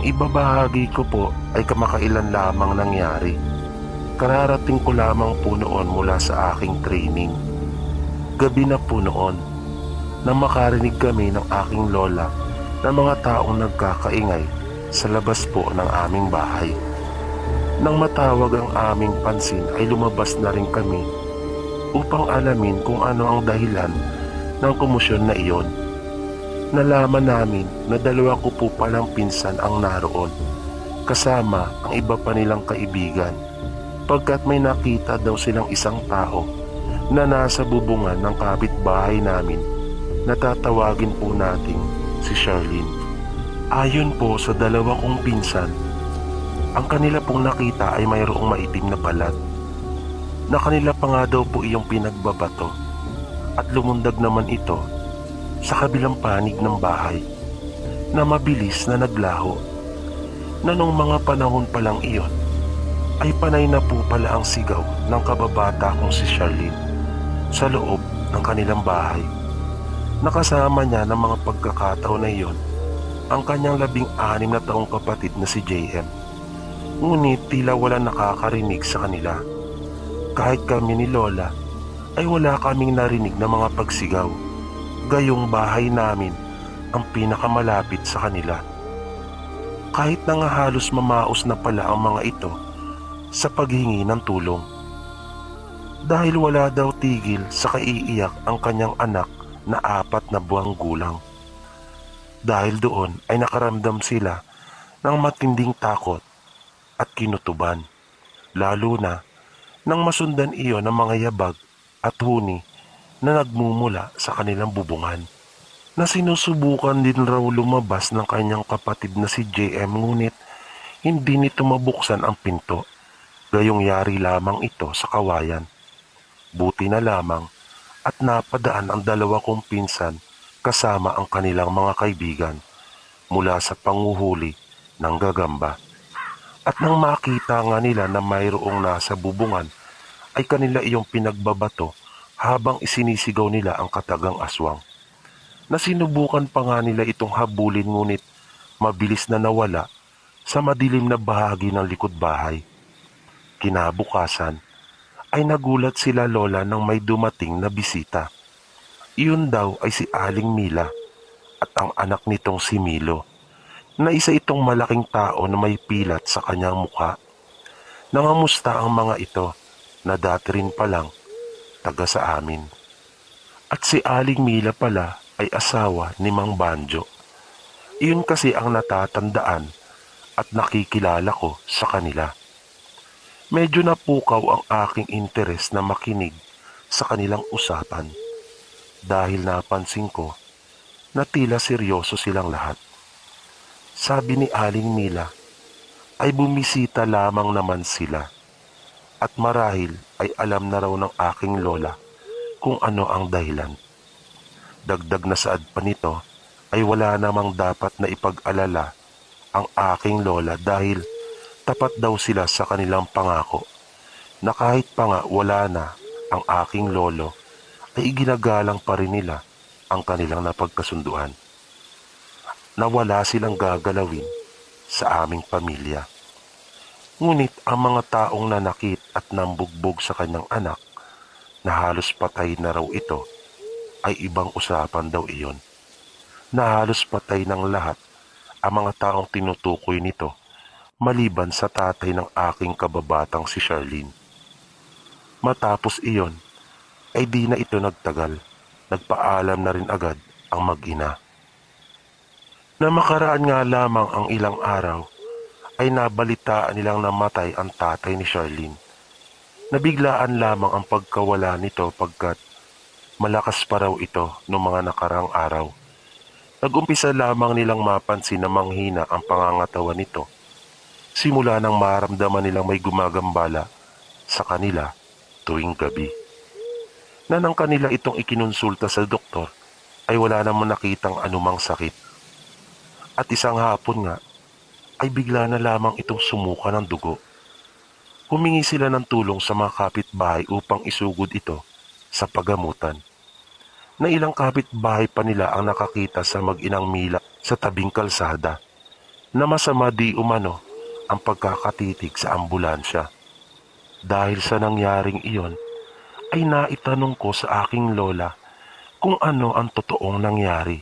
Ang ibabahagi ko po ay kamakailan lamang nangyari. Kararating ko lamang po noon mula sa aking training. Gabi na po noon nang makarinig kami ng aking lola ng mga taong nagkakaingay sa labas po ng aming bahay. Nang matawag ang aming pansin ay lumabas na rin kami upang alamin kung ano ang dahilan ng komosyon na iyon. Nalaman namin na dalawa ko po palang pinsan ang naroon kasama ang iba pa nilang kaibigan, pagkat may nakita daw silang isang tao na nasa bubungan ng kapitbahay namin na tatawagin po nating si Charlene. Ayon po sa dalawa kong pinsan, ang kanila pong nakita ay mayroong maitim na balat na kanila pa nga daw po iyong pinagbabato, at lumundag naman ito sa kabilang panig ng bahay na mabilis na naglaho, na nung mga panahon pa lang iyon ay panay na po pala ang sigaw ng kababata kong si Charlene sa loob ng kanilang bahay. Nakasama niya ng mga pagkakataon na iyon ang kanyang 16 na taong kapatid na si JM. Ngunit tila wala nakakarinig sa kanila. Kahit kami ni Lola ay wala kaming narinig na mga pagsigaw, gayong bahay namin ang pinakamalapit sa kanila. Kahit na nga halos mamaos na pala ang mga ito sa paghingi ng tulong. Dahil wala daw tigil sa kaiiyak ang kanyang anak na 4 na buwang gulang. Dahil doon ay nakaramdam sila ng matinding takot at kinutuban, lalo na nang masundan iyon ng mga yabag at huni na nagmumula sa kanilang bubungan, na sinusubukan din raw lumabas ng kanyang kapatid na si JM, ngunit hindi nito mabuksan ang pinto, gayong yari lamang ito sa kawayan. Buti na lamang at napadaan ang dalawa kong pinsan kasama ang kanilang mga kaibigan mula sa panguhuli ng gagamba. At nang makita nga nila na mayroong nasa bubungan, ay kanila iyong pinagbabato habang isinisigaw nila ang katagang aswang, na sinubukan pa nga nila itong habulin, ngunit mabilis na nawala sa madilim na bahagi ng likod bahay. Kinabukasan ay nagulat sila Lola nang may dumating na bisita. Iyon daw ay si Aling Mila at ang anak nitong si Milo, na isa itong malaking tao na may pilat sa kanyang mukha. Nangamusta ang mga ito na dati rin palang taga sa amin. At si Aling Mila pala ay asawa ni Mang Banjo. Iyon kasi ang natatandaan at nakikilala ko sa kanila. Medyo napukaw ang aking interes na makinig sa kanilang usapan, dahil napansin ko na tila seryoso silang lahat. Sabi ni Aling Mila ay bumisita lamang naman sila, at marahil ay alam na raw ng aking lola kung ano ang dahilan. Dagdag na saad pa nito ay wala namang dapat na ipag-alala ang aking lola, dahil tapat daw sila sa kanilang pangako na kahit pa nga wala na ang aking lolo ay iginagalang pa rin nila ang kanilang napagkasunduan, na wala silang gagalawin sa aming pamilya. Ngunit ang mga taong nanakit at nambugbog sa kanyang anak na halos patay na raw ito ay ibang usapan daw iyon, na halos patay ng lahat ang mga taong tinutukoy nito maliban sa tatay ng aking kababatang si Charlene. Matapos iyon ay di na ito nagtagal, nagpaalam na rin agad ang mag-ina. Na makaraan nga lamang ang ilang araw ay nabalitaan nilang namatay ang tatay ni Charlene. Nabiglaan lamang ang pagkawala nito, pagkat malakas pa raw ito noong mga nakarang araw. Nag-umpisa lamang nilang mapansin na manghina ang pangangatawan nito simula nang maramdaman nilang may gumagambala sa kanila tuwing gabi. Na nang kanila itong ikinonsulta sa doktor ay wala namang nakitang anumang sakit. At isang hapon nga ay bigla na lamang itong sumuka ng dugo. Humingi sila ng tulong sa mga kapitbahay upang isugod ito sa pagamutan, na ilang kapitbahay pa nila ang nakakita sa mag-inang Mila sa tabing kalsada na masama di umano ang pagkakatitig sa ambulansya. Dahil sa nangyaring iyon, ay naitanong ko sa aking lola kung ano ang totoong nangyari.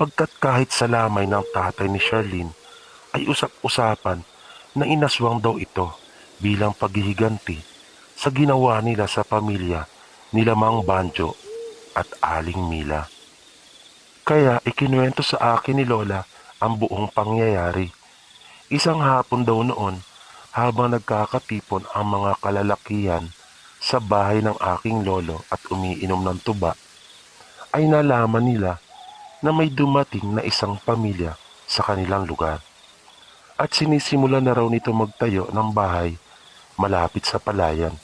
Pagkat kahit sa lamay ng tatay ni Charlene ay usap-usapan na inaswang daw ito bilang paghihiganti sa ginawa nila sa pamilya nila Mang Banjo at Aling Mila. Kaya ikinuwento sa akin ni Lola ang buong pangyayari. Isang hapon daw noon habang nagkakatipon ang mga kalalakihan sa bahay ng aking lolo at umiinom ng tuba, ay nalaman nila na may dumating na isang pamilya sa kanilang lugar. At sinisimula na raw nito magtayo ng bahay malapit sa palayan.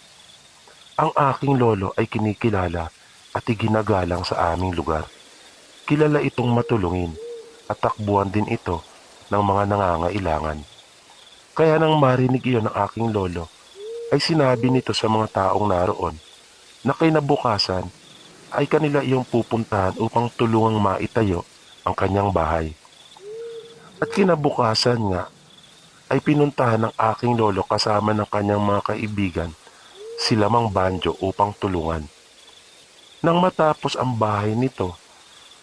Ang aking lolo ay kinikilala at iginagalang sa aming lugar. Kilala itong matulungin at takbuhan din ito ng mga nangangailangan. Kaya nang marinig iyon ng aking lolo, ay sinabi nito sa mga taong naroon na kinabukasan ay kanila iyong pupuntahan upang tulungang maitayo ang kanyang bahay. At kinabukasan nga ay pinuntahan ng aking lolo kasama ng kanyang mga kaibigan sila Mang Banjo upang tulungan. Nang matapos ang bahay nito,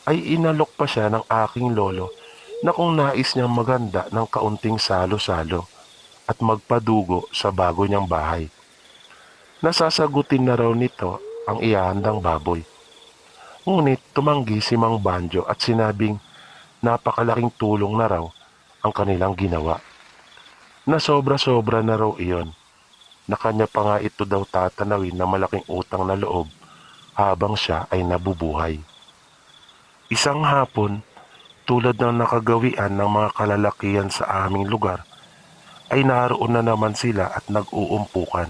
ay inalok pa siya ng aking lolo na kung nais niyang maganda ng kaunting salo-salo at magpadugo sa bago niyang bahay. Nasasagutin na raw nito ang ihahandang baboy. Ngunit tumanggi si Mang Banjo at sinabing napakalaking tulong na raw ang kanilang ginawa. Na sobra-sobra na raw iyon, na kanya pa nga ito daw tatanawin na malaking utang na loob habang siya ay nabubuhay. Isang hapon, tulad ng nakagawian ng mga kalalakihan sa aming lugar, ay naroon na naman sila at nag-uumpukan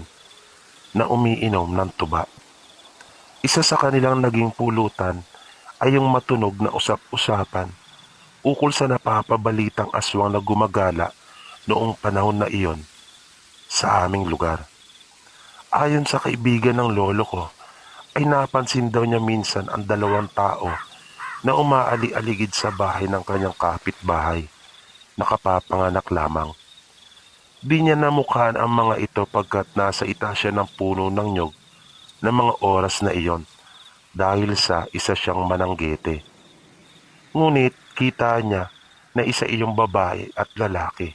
na umiinom ng tuba. Isa sa kanilang naging pulutan ay yung matunog na usap-usapan ukol sa napapabalitang aswang na gumagala noong panahon na iyon sa aming lugar. Ayon sa kaibigan ng lolo ko, ay napansin daw niya minsan ang dalawang tao na umaali-aligid sa bahay ng kanyang kapitbahay, nakapapanganak lamang. Di niya namukhaan ang mga ito pagkat nasa itaas siya ng puno ng nyog ng mga oras na iyon dahil sa isa siyang mananggete. Ngunit kita niya na isa iyong babae at lalaki.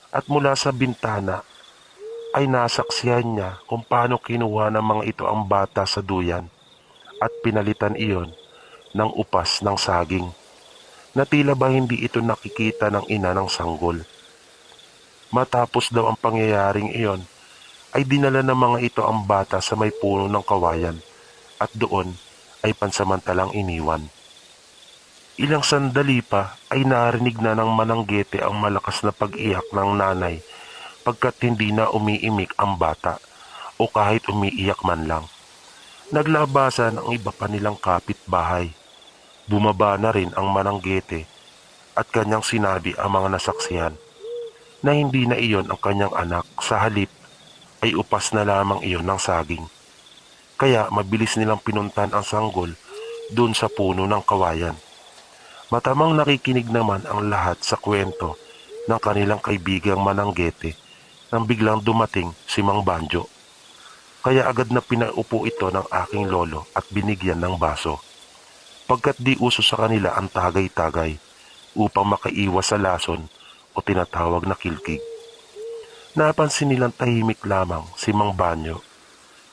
At mula sa bintana ay nasaksihan niya kung paano kinuha ng mga ito ang bata sa duyan at pinalitan iyon ng upas ng saging na tila ba hindi ito nakikita ng ina ng sanggol. Matapos daw ang pangyayaring iyon ay dinala ng mga ito ang bata sa may puno ng kawayan at doon ay pansamantalang iniwan. Ilang sandali pa ay narinig na ng mananggete ang malakas na pag-iyak ng nanay pagkat hindi na umiimik ang bata o kahit umiiyak man lang. Naglabasan ang iba pa nilang kapitbahay. Bumaba na rin ang mananggete at kanyang sinabi ang mga nasaksihan na hindi na iyon ang kanyang anak, sa halip ay upas na lamang iyon ng saging. Kaya mabilis nilang pinuntan ang sanggol doon sa puno ng kawayan. Matamang nakikinig naman ang lahat sa kwento ng kanilang kaibigang mananggete nang biglang dumating si Mang Banjo. Kaya agad na pinaupo ito ng aking lolo at binigyan ng baso. Pagkat di uso sa kanila ang tagay-tagay upang makaiwas sa lason o tinatawag na kilkig. Napansin nilang tahimik lamang si Mang Banjo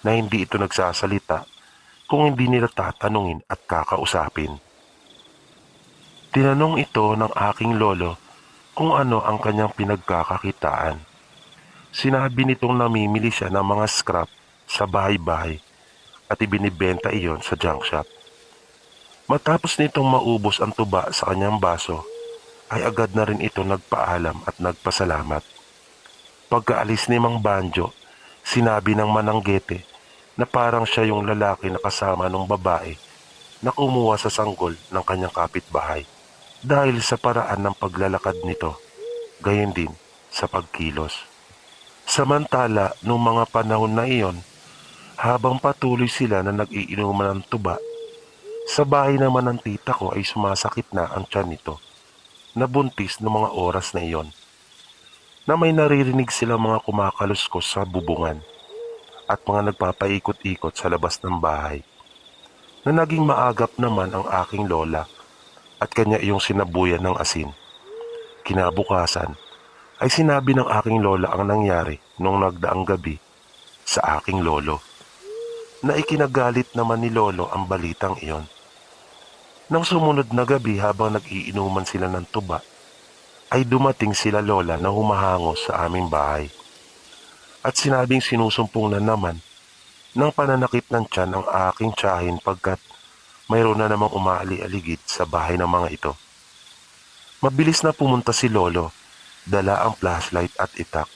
na hindi ito nagsasalita kung hindi nila tatanungin at kakausapin. Tinanong ito ng aking lolo kung ano ang kanyang pinagkakakitaan. Sinabi nitong namimili siya ng mga scrap sa bahay-bahay at ibinibenta iyon sa junk shop. Matapos nitong maubos ang tuba sa kanyang baso, ay agad na rin ito nagpaalam at nagpasalamat. Pagkaalis ni Mang Banjo, sinabi ng mananggete na parang siya yung lalaki na kasama ng babae na kumuha sa sanggol ng kanyang kapitbahay. Dahil sa paraan ng paglalakad nito, gayon din sa pagkilos. Samantala, noong mga panahon na iyon, habang patuloy sila na nag-iinuman ng tuba, sa bahay naman ng tita ko ay sumasakit na ang tiyan nito. na buntis ng mga oras na iyon, na may naririnig silang mga kumakaluskos sa bubungan at mga nagpapaikot-ikot sa labas ng bahay, na naging maagap naman ang aking lola at kanya iyong sinabuyan ng asin. Kinabukasan ay sinabi ng aking lola ang nangyari nung nagdaang gabi sa aking lolo, na ikinagalit naman ni lolo ang balitang iyon. Nang sumunod na gabi habang nag-iinuman sila ng tuba, ay dumating sila lola na humahango sa aming bahay at sinabing sinusumpong na naman ng pananakit ng tiyan ang aking tiyahin pagkat mayroon na namang umaali-aligid sa bahay ng mga ito. Mabilis na pumunta si lolo, dala ang flashlight at itak.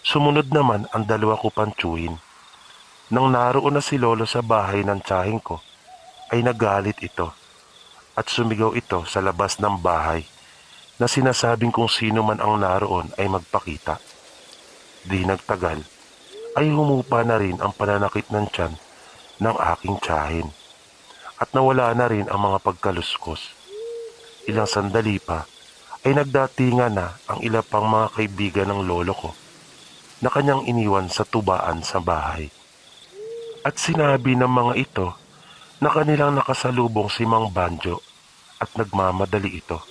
Sumunod naman ang dalawa ko pang tiyuhin. Nang naroon na si lolo sa bahay ng tiyahin ko, ay nagalit ito at sumigaw ito sa labas ng bahay na sinasabing kung sino man ang naroon ay magpakita. Di nagtagal ay humupa na rin ang pananakit ng tiyan ng aking tiyahin at nawala na rin ang mga pagkaluskos. Ilang sandali pa ay nagdatingan na ang ilang pang mga kaibigan ng lolo ko na kanyang iniwan sa tubaan sa bahay. At sinabi ng mga ito na kanilang nakasalubong si Mang Banjo at nagmamadali ito,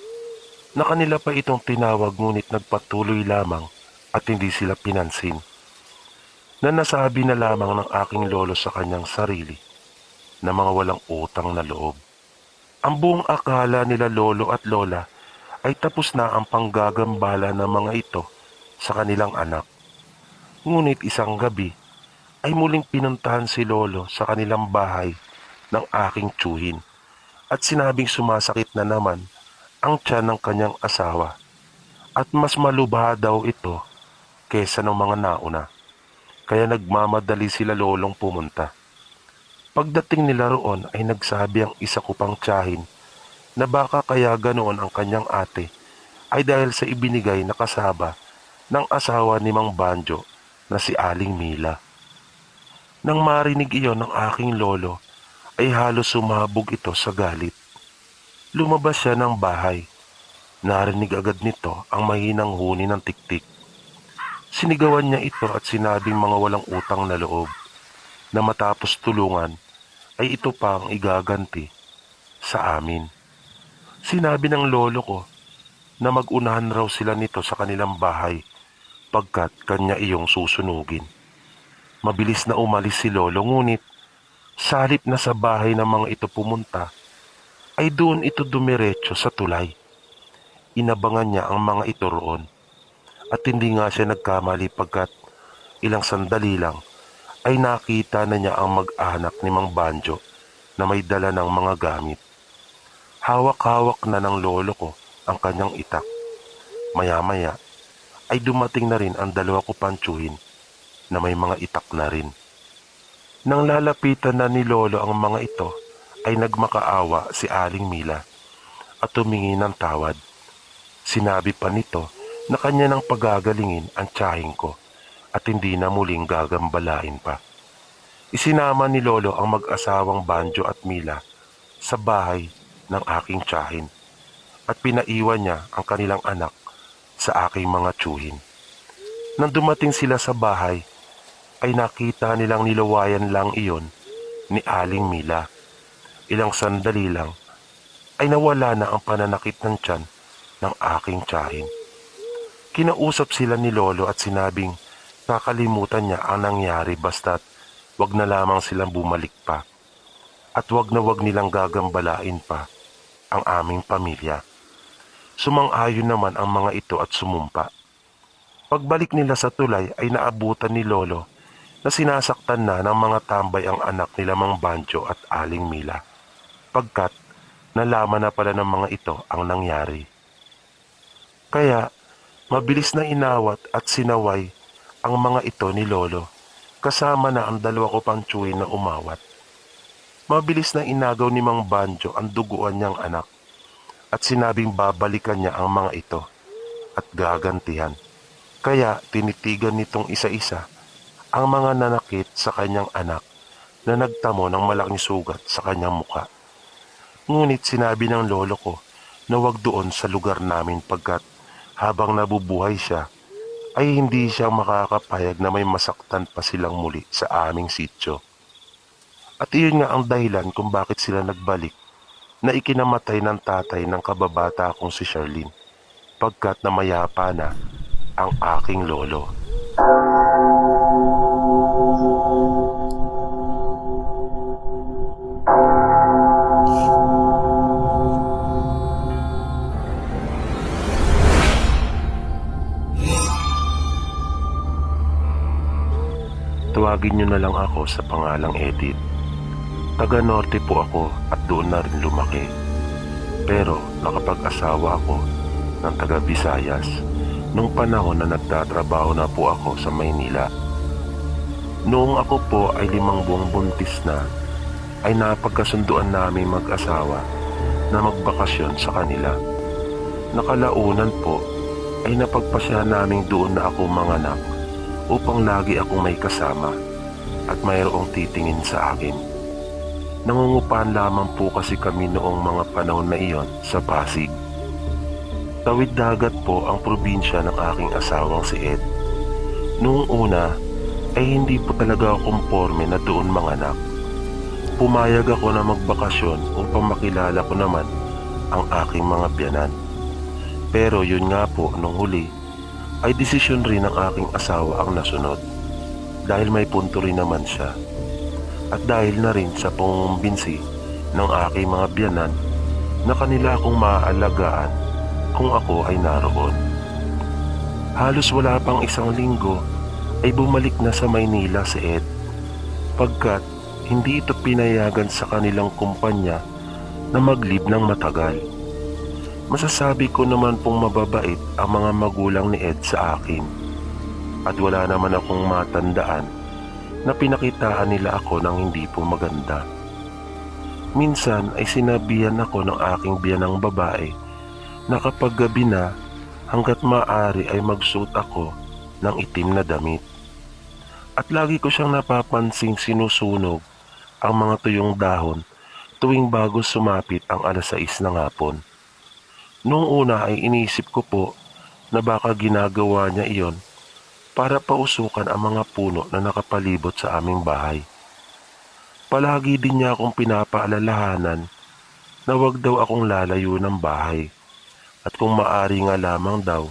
na kanila pa itong tinawag ngunit nagpatuloy lamang at hindi sila pinansin, na nasabi na lamang ng aking lolo sa kanyang sarili na mga walang utang na loob. Ang buong akala nila lolo at lola ay tapos na ang panggagambala ng mga ito sa kanilang anak. Ngunit isang gabi ay muling pinuntahan si lolo sa kanilang bahay ng aking tiyuhin at sinabing sumasakit na naman ang tiyan ng kanyang asawa at mas malubha daw ito kesa ng mga nauna. Kaya nagmamadali sila lolong pumunta. Pagdating nila roon ay nagsabi ang isa ko pang tiyahin na baka kaya ganoon ang kanyang ate ay dahil sa ibinigay na kasaba ng asawa ni Mang Banjo na si Aling Mila. Nang marinig iyon ng aking lolo ay halos sumabog ito sa galit. Lumabas siya ng bahay. Narinig agad nito ang mahinang huni ng tiktik. Sinigawan niya ito at sinabing mga walang utang na loob, na matapos tulungan ay ito pa ang igaganti sa amin. Sinabi ng lolo ko na mag-unahan raw sila nito sa kanilang bahay pagkat kanya iyong susunugin. Mabilis na umalis si lolo ngunit sa halip na sa bahay ng mga ito pumunta ay doon ito dumiretso sa tulay. Inabangan niya ang mga ito roon at hindi nga siya nagkamali pagkat ilang sandali lang ay nakita na niya ang mag-anak ni Mang Banjo na may dala ng mga gamit. Hawak-hawak na ng lolo ko ang kanyang itak. Maya-maya ay dumating na rin ang dalawa ko pang tiyuhin na may mga itak na rin. Nang lalapitan na ni lolo ang mga ito ay nagmakaawa si Aling Mila at tumingi ng tawad. Sinabi pa nito na kanya nang pagagalingin ang tiyahin ko at hindi na muling gagambalain pa. Isinama ni lolo ang mag-asawang Banjo at Mila sa bahay ng aking tiyahin at pinaiwan niya ang kanilang anak sa aking mga tiyuhin. Nang dumating sila sa bahay ay nakita nilang nilawayan lang iyon ni Aling Mila. Ilang sandali lang ay nawala na ang pananakit ng tiyan ng aking tiyahin. Kinausap sila ni lolo at sinabing nakalimutan niya ang nangyari basta't wag na lamang silang bumalik pa at wag na wag nilang gagambalain pa ang aming pamilya. Sumang-ayon naman ang mga ito at sumumpa. Pagbalik nila sa tulay ay naabutan ni lolo na sinasaktan na ng mga tambay ang anak nila Mang Banjo at Aling Mila pagkat nalaman na pala ng mga ito ang nangyari. Kaya mabilis na inawat at sinaway ang mga ito ni lolo kasama na ang dalawa ko pang tiyuhin na umawat. Mabilis na inagaw ni Mang Banjo ang duguan niyang anak at sinabing babalikan niya ang mga ito at gagantihan. Kaya tinitigan nitong isa-isa ang mga nanakit sa kanyang anak na nagtamo ng malaking sugat sa kanyang muka. Ngunit sinabi ng lolo ko na wag doon sa lugar namin pagkat habang nabubuhay siya ay hindi siya makakapayag na may masaktan pa silang muli sa aming sityo. At iyon nga ang dahilan kung bakit sila nagbalik na ikinamatay ng tatay ng kababata kong si Charlene pagkat namayapa na ang aking lolo. Tawagin niyo na lang ako sa pangalang Edith. Taga Norte po ako at doon na rin lumaki. Pero nakapag-asawa ako ng taga Visayas nung panahon na nagtatrabaho na po ako sa Maynila. Noong ako po ay 5 buwang buntis na, ay napagkasunduan namin mag-asawa na magbakasyon sa kanila. Nakalaunan po ay napagpasya namin doon na ako manganak upang lagi akong may kasama at mayroong titingin sa akin. Nangungupahan lamang po kasi kami noong mga panahon na iyon sa Pasig. Tawid dagat po ang probinsya ng aking asawang si Ed. Noong una ay hindi po talaga ako komporme na doon manganak. Pumayag ako na magbakasyon upang makilala ko naman ang aking mga biyanan. Pero yun nga po, nung huli ay desisyon rin ng aking asawa ang nasunod dahil may punto rin naman siya at dahil na rin sa pangumbinsi ng aking mga biyanan na kanila akong maaalagaan kung ako ay naroon. Halos wala pang 1 linggo ay bumalik na sa Maynila si Ed pagkat hindi ito pinayagan sa kanilang kumpanya na maglib ng matagal. Masasabi ko naman pong mababait ang mga magulang ni Ed sa akin at wala naman akong matandaan na pinakitaan nila ako ng hindi po maganda. Minsan ay sinabihan ako ng aking biyanang babae na kapag gabi na hanggat maaari ay magsuot ako ng itim na damit. At lagi ko siyang napapansing sinusunog ang mga tuyong dahon tuwing bago sumapit ang 6:00 ng hapon. Noong una ay inisip ko po na baka ginagawa niya iyon para pausukan ang mga puno na nakapalibot sa aming bahay. Palagi din niya akong pinapaalalahanan na wag daw akong lalayo ng bahay at kung maaari nga lamang daw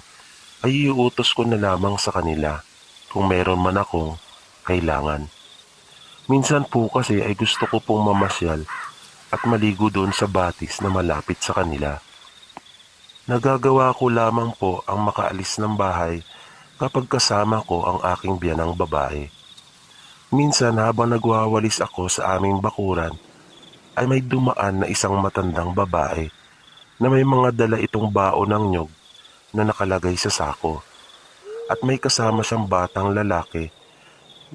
ay iuutos ko na lamang sa kanila kung meron man akong kailangan. Minsan po kasi ay gusto ko pong mamasyal at maligo doon sa batis na malapit sa kanila. Nagagawa ko lamang po ang makaalis ng bahay kapag kasama ko ang aking biyanang babae. Minsan habang nagwawalis ako sa aming bakuran ay may dumaan na isang matandang babae na may mga dala itong baon ng nyog na nakalagay sa sako at may kasama siyang batang lalaki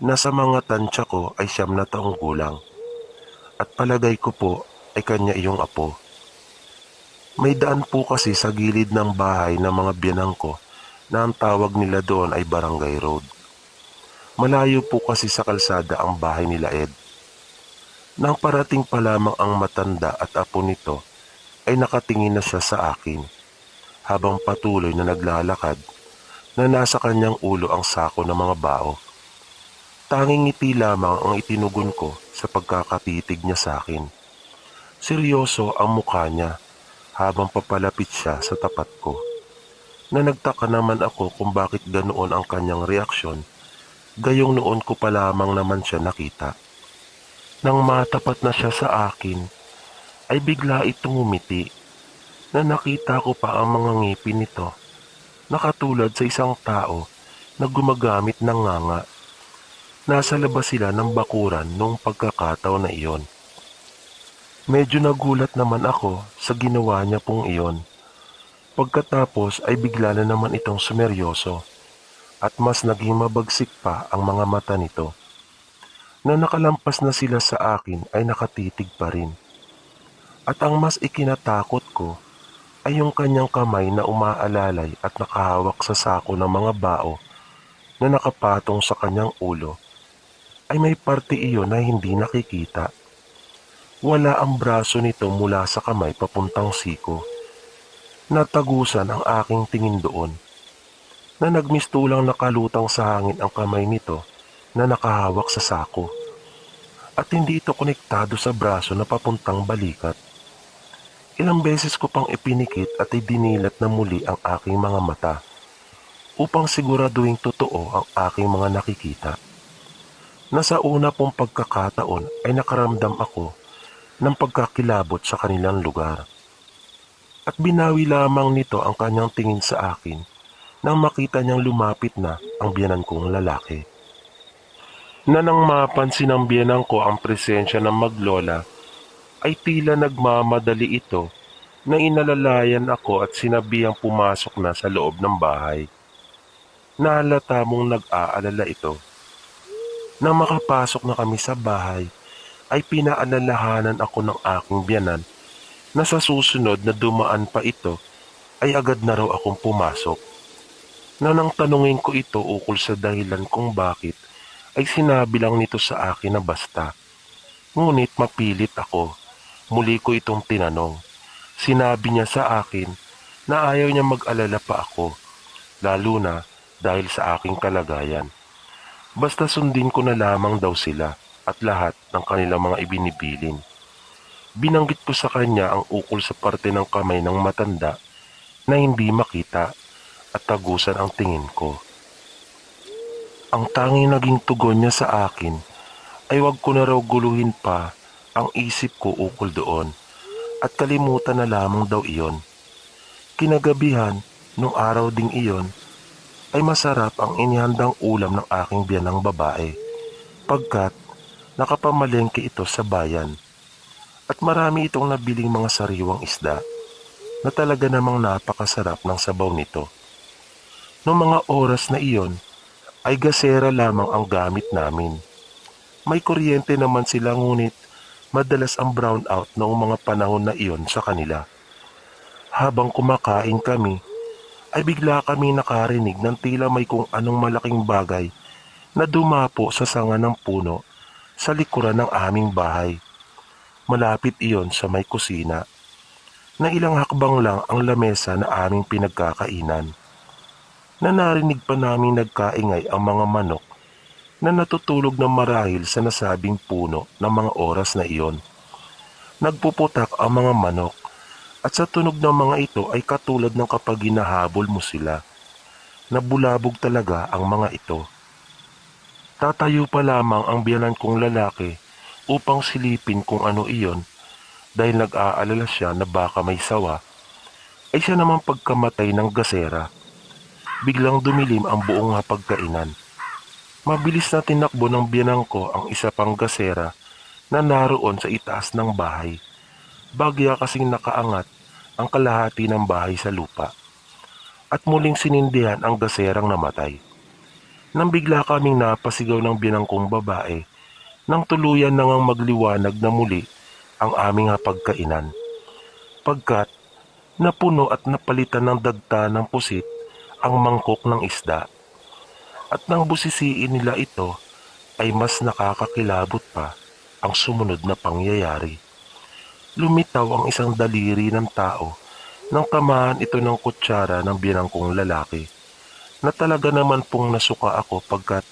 na sa mga tansya ko ay 9 na taong gulang at palagay ko po ay kanya iyong apo. May daan po kasi sa gilid ng bahay ng mga biyanang ko na ang tawag nila doon ay Barangay Road. Malayo po kasi sa kalsada ang bahay nila Ed. Nang parating pa lamang ang matanda at apo nito ay nakatingin na siya sa akin habang patuloy na naglalakad na nasa kanyang ulo ang sako ng mga bao. Tanging ngiti lamang ang itinugon ko sa pagkakatitig niya sa akin. Seryoso ang mukha niya habang papalapit siya sa tapat ko. Na nagtaka naman ako kung bakit ganoon ang kanyang reaksyon, gayong noon ko pa lamang naman siya nakita. Nang matapat na siya sa akin, ay bigla itong umiti na nakita ko pa ang mga ngipin nito, nakatulad sa isang tao na gumagamit ng nganga. Nasa labas sila ng bakuran noong pagkakataon na iyon. Medyo nagulat naman ako sa ginawa niya pong iyon. Pagkatapos ay bigla na naman itong sumeryoso at mas naging mabagsik pa ang mga mata nito. Na nakalampas na sila sa akin ay nakatitig pa rin. At ang mas ikinatakot ko ay yung kanyang kamay na umaalalay at nakahawak sa sako ng mga bao na nakapatong sa kanyang ulo ay may parte iyon na hindi nakikita. Wala ang braso nito mula sa kamay papuntang siko. Natagusan ang aking tingin doon na nagmistulang nakalutang sa hangin ang kamay nito na nakahawak sa sako at hindi ito konektado sa braso na papuntang balikat. Ilang beses ko pang ipinikit at idinilat na muli ang aking mga mata upang siguraduhin totoo ang aking mga nakikita. Nasa una pong pagkakataon ay nakaramdam ako ng pagkakilabot sa kanilang lugar. At binawi lamang nito ang kanyang tingin sa akin nang makita niyang lumapit na ang biyenan kong lalaki. Na nang mapansin ng biyenan ko ang presensya ng maglola, ay tila nagmamadali ito na inalalayan ako at sinabihang pumasok na sa loob ng bahay. Nahalata mong nag-aalala ito. Nang makapasok na kami sa bahay, ay pinaalalahanan ako ng aking biyenan na sa susunod na dumaan pa ito ay agad na raw akong pumasok. Na nang tanungin ko ito ukol sa dahilan kung bakit, ay sinabi lang nito sa akin na basta. Ngunit mapilit ako. Muli ko itong tinanong. Sinabi niya sa akin na ayaw niya mag-alala pa ako, lalo na dahil sa aking kalagayan. Basta sundin ko na lamang daw sila at lahat ng kanilang mga ibinibilin. Binanggit ko sa kanya ang ukol sa parte ng kamay ng matanda na hindi makita at tagusan ang tingin ko. Ang tanging naging tugon niya sa akin ay wag ko na raw guluhin pa ang isip ko ukol doon at kalimutan na lamang daw iyon. Kinagabihan, nung araw ding iyon, ay masarap ang inihandang ulam ng aking biyanang babae pagkat nakapamalengke ito sa bayan at marami itong nabiling mga sariwang isda na talaga namang napakasarap ng sabaw nito. Noong mga oras na iyon ay gasera lamang ang gamit namin. May kuryente naman sila ngunit madalas ang brownout noong mga panahon na iyon sa kanila. Habang kumakain kami, ay bigla kami nakarinig ng tila may kung anong malaking bagay na dumapo sa sanga ng puno sa likuran ng aming bahay. Malapit iyon sa may kusina, na ilang hakbang lang ang lamesa na aming pinagkakainan. Na narinig pa namin nagkaingay ang mga manok na natutulog ng marahil sa nasabing puno ng mga oras na iyon. Nagpuputak ang mga manok at sa tunog ng mga ito ay katulad ng kapag hinahabol mo sila. Nabulabog talaga ang mga ito. Tatayo pa lamang ang biyanan kong lalaki upang silipin kung ano iyon dahil nag-aalala siya na baka may sawa, ay siya naman pagkamatay ng gasera. Biglang dumilim ang buong hapagkainan. Mabilis na tinakbo ng biyanan ko ang isa pang gasera na naroon sa itaas ng bahay. Bagya kasing nakaangat ang kalahati ng bahay sa lupa. At muling sinindihan ang gaserang namatay. Nang bigla kaming napasigaw ng biyanang kong babae, nang tuluyan na ngang magliwanag na muli ang aming hapagkainan. Pagkat napuno at napalitan ng dagta ng pusit ang mangkok ng isda. At nang busisiin nila ito, ay mas nakakakilabot pa ang sumunod na pangyayari. Lumitaw ang isang daliri ng tao nang tamahan ito ng kutsara ng biyanang kong lalaki, na talaga naman pong nasuka ako pagkat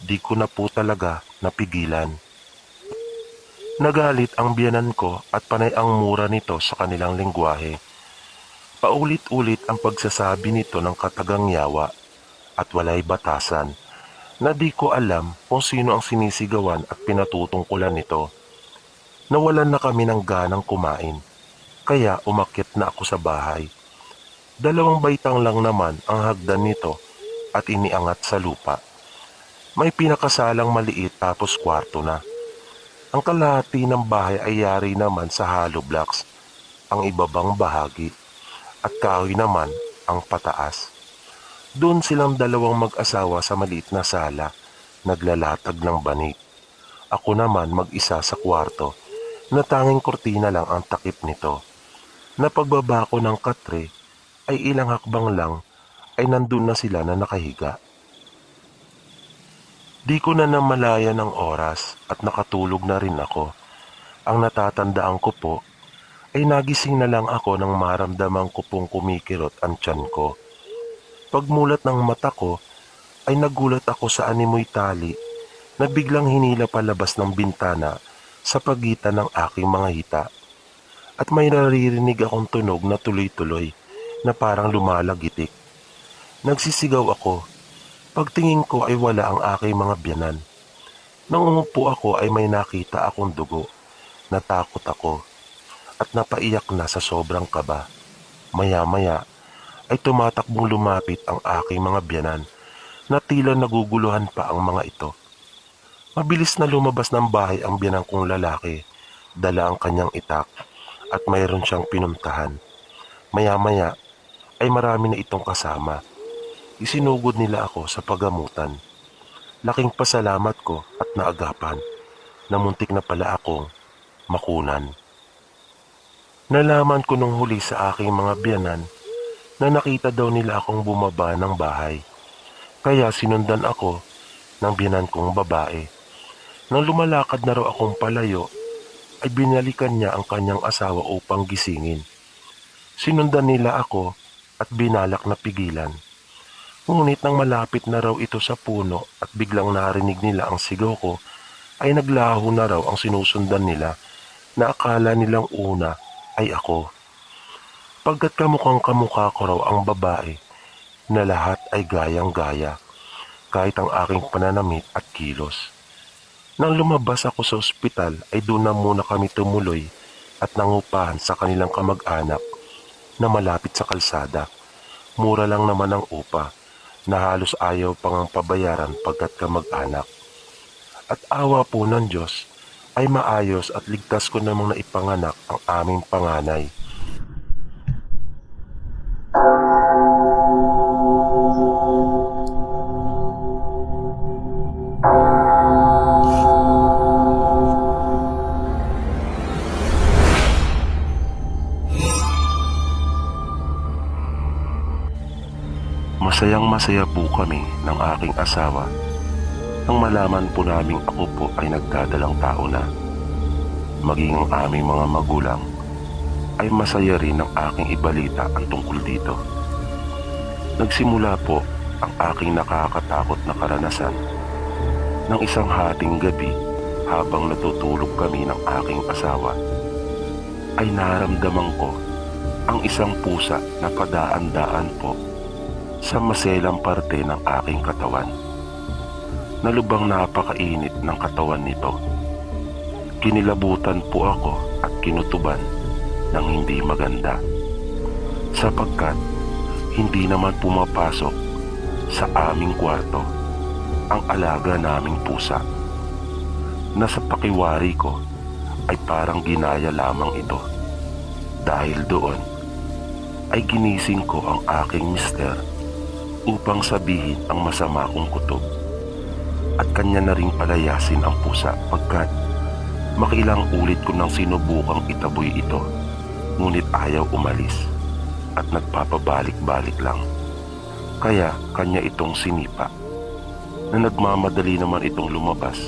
di ko na po talaga napigilan. Nagalit ang biyanan ko at panay ang mura nito sa kanilang lengguwahe. Paulit-ulit ang pagsasabi nito ng katagang yawa at walay batasan na di ko alam kung sino ang sinisigawan at pinatutungkulan nito. Nawalan na kami ng ganang kumain, kaya umakyat na ako sa bahay. 2 baitang lang naman ang hagdan nito at iniangat sa lupa. May pinakasalang maliit tapos kwarto na. Ang kalahati ng bahay ay yari naman sa hollow blocks, ang ibabang bahagi, at kahoy naman ang pataas. Doon silang 2 mag-asawa sa maliit na sala, naglalatag ng banig. Ako naman mag-isa sa kwarto, na tanging kurtina lang ang takip nito. Na pagbaba ko ng katre, ay ilang hakbang lang ay nandun na sila na nakahiga. Di ko na namalayan ang oras at nakatulog na rin ako. Ang natatandaan ko po ay nagising na lang ako nang maramdaman ko pong kumikirot ang tiyan ko. Pagmulat ng mata ko ay nagulat ako sa animoy tali na biglang hinila palabas ng bintana sa pagitan ng aking mga hita. At may naririnig akong tunog na tuloy-tuloy na parang lumalagitik. Nagsisigaw ako. Pagtingin ko ay wala ang aking mga biyanan. Nang umupo ako ay may nakita akong dugo. Natakot ako at napaiyak na sa sobrang kaba. Maya-maya ay tumatakbong lumapit ang aking mga biyanan na tila naguguluhan pa ang mga ito. Mabilis na lumabas ng bahay ang biyanang kong lalaki, dala ang kanyang itak at mayroon siyang pinuntahan. Maya-maya ay marami na itong kasama. Isinugod nila ako sa pagamutan. Laking pasalamat ko at naagapan na muntik na pala akong makunan. Nalaman ko nung huli sa aking mga biyanan na nakita daw nila akong bumaba ng bahay. Kaya sinundan ako ng biyanan kong babae. Nang lumalakad na raw akong palayo, ay binalikan niya ang kanyang asawa upang gisingin. Sinundan nila ako at binalak na pigilan. Ngunit nang malapit na raw ito sa puno at biglang narinig nila ang sigaw ko, ay naglaho na raw ang sinusundan nila na akala nilang una ay ako. Pagkat kamukhang kamukha ko raw ang babae na lahat ay gayang-gaya kahit ang aking pananamit at kilos. Nang lumabas ako sa ospital ay doon na muna kami tumuloy at nangupahan sa kanilang kamag-anak na malapit sa kalsada. Mura lang naman ang upa na halos ayaw pang pabayaran pagkat kamag-anak. At awa po ng Diyos ay maayos at ligtas ko namang naipanganak ang aming panganay. Masayang masaya po kami ng aking asawa nang malaman po naming ako po ay nagdadalang tao na. Maging ang aming mga magulang ay masaya rin ng aking ibalita ang tungkol dito. Nagsimula po ang aking nakakatakot na karanasan ng isang hating gabi habang natutulog kami ng aking asawa. Ay naramdaman ko ang isang pusa na padaan-daan po sa maselang parte ng aking katawan. Nalubang napakainit ng katawan nito. Kinilabutan po ako at kinutuban ng hindi maganda sapagkat hindi naman pumapasok sa aming kwarto ang alaga naming pusa na sa pakiwari ko ay parang ginaya lamang ito. Dahil doon ay ginising ko ang aking mister upang sabihin ang masama kong kutob at kanya na ring palayasin ang pusa pagkat makilang ulit ko nang sinubukang itaboy ito ngunit ayaw umalis at nagpapabalik-balik lang. Kaya kanya itong sinipa na nagmamadali naman itong lumabas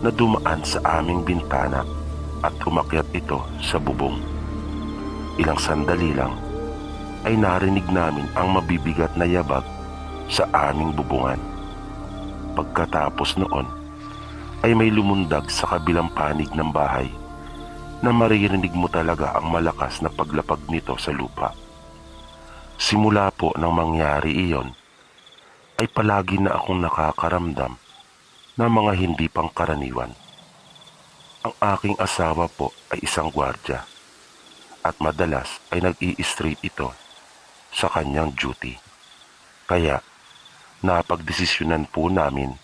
na dumaan sa aming bintana at umakyat ito sa bubong. Ilang sandali lang ay narinig namin ang mabibigat na yabag sa aming bubungan. Pagkatapos noon ay may lumundag sa kabilang panig ng bahay na maririnig mo talaga ang malakas na paglapag nito sa lupa. Simula po nang mangyari iyon ay palagi na akong nakakaramdam ng mga hindi pangkaraniwan. Ang aking asawa po ay isang gwardya at madalas ay nag-i-straight ito sa kanyang duty. Kaya napagdesisyonan po namin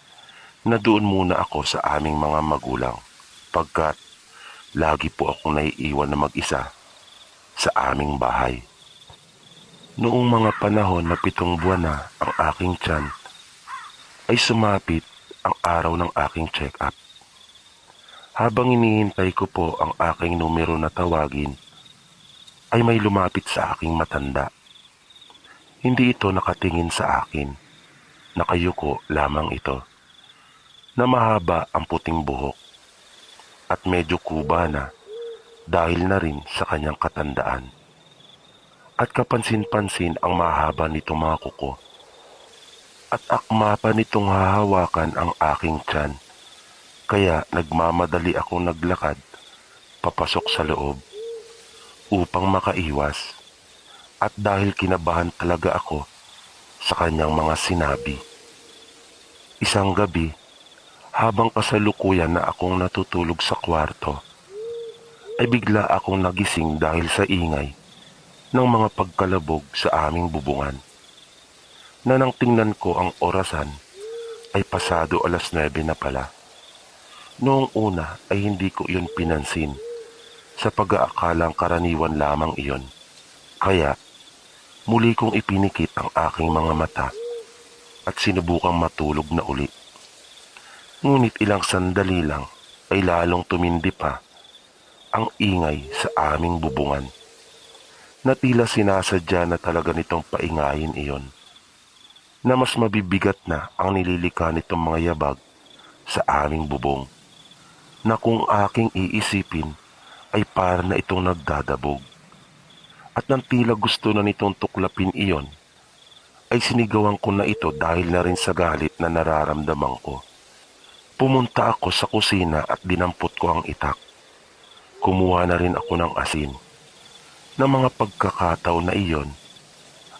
na doon muna ako sa aming mga magulang pagkat lagi po akong naiiwan na mag-isa sa aming bahay. Noong mga panahon na 7 buwan na ang aking tiyan ay sumapit ang araw ng aking check-up. Habang inihintay ko po ang aking numero na tawagin ay may lumapit sa aking matanda. Hindi ito nakatingin sa akin. Nakayuko lamang ito na mahaba ang puting buhok at medyo kuba na dahil na rin sa kanyang katandaan. At kapansin-pansin ang mahaba nitong mga kuko. At akma pa nitong hahawakan ang aking tiyan. Kaya nagmamadali akong naglakad papasok sa loob upang makaiwas. At dahil kinabahan talaga ako sa kanyang mga sinabi. Isang gabi, habang kasalukuyan na akong natutulog sa kwarto, ay bigla akong nagising dahil sa ingay ng mga pagkalabog sa aming bubungan. Na nang tingnan ko ang orasan ay pasado 9:00 na pala. Noong una ay hindi ko iyon pinansin sa pag-aakalang karaniwan lamang iyon. Kaya muli kong ipinikit ang aking mga mata at sinubukang matulog na uli. Ngunit ilang sandali lang ay lalong tumindi pa ang ingay sa aming bubungan, na tila sinasadya na talaga nitong paingayin iyon, na mas mabibigat na ang nililika nitong mga yabag sa aming bubong, na kung aking iisipin ay para na itong nagdadabog. At nang tila gusto na nitong tuklapin iyon, ay sinigawan ko na ito dahil na rin sa galit na nararamdaman ko. Pumunta ako sa kusina at dinampot ko ang itak. Kumuha na rin ako ng asin. Na mga pagkakataon na iyon,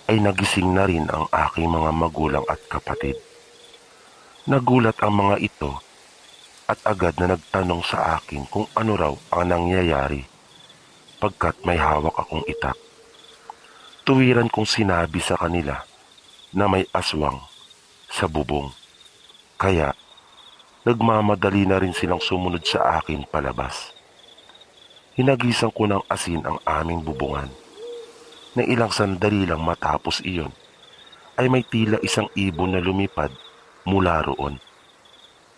ay nagising na rin ang aking mga magulang at kapatid. Nagulat ang mga ito at agad na nagtanong sa akin kung ano raw ang nangyayari pagkat may hawak akong itak. Tuwiran kong sinabi sa kanila na may aswang sa bubong. Kaya nagmamadali na rin silang sumunod sa akin palabas. Hinagisan ko ng asin ang aming bubungan. Na ilang sandali lang matapos iyon, ay may tila isang ibon na lumipad mula roon.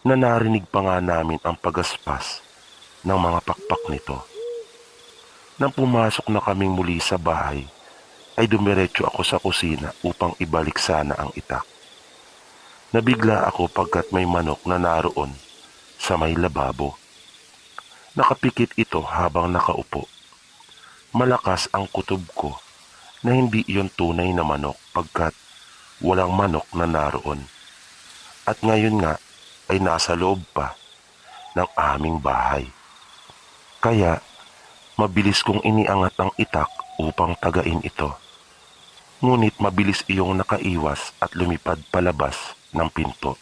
Na narinig pa nga namin ang pagaspas ng mga pakpak nito. Nang pumasok na kaming muli sa bahay, ay dumiretso ako sa kusina upang ibalik sana ang itak. Nabigla ako pagkat may manok na naroon sa may lababo. Nakapikit ito habang nakaupo. Malakas ang kutob ko na hindi iyon tunay na manok pagkat walang manok na naroon. At ngayon nga ay nasa loob pa ng aming bahay. Kaya mabilis kong iniangat ang itak upang tagain ito. Ngunit mabilis iyong nakaiwas at lumipad palabas ng pinto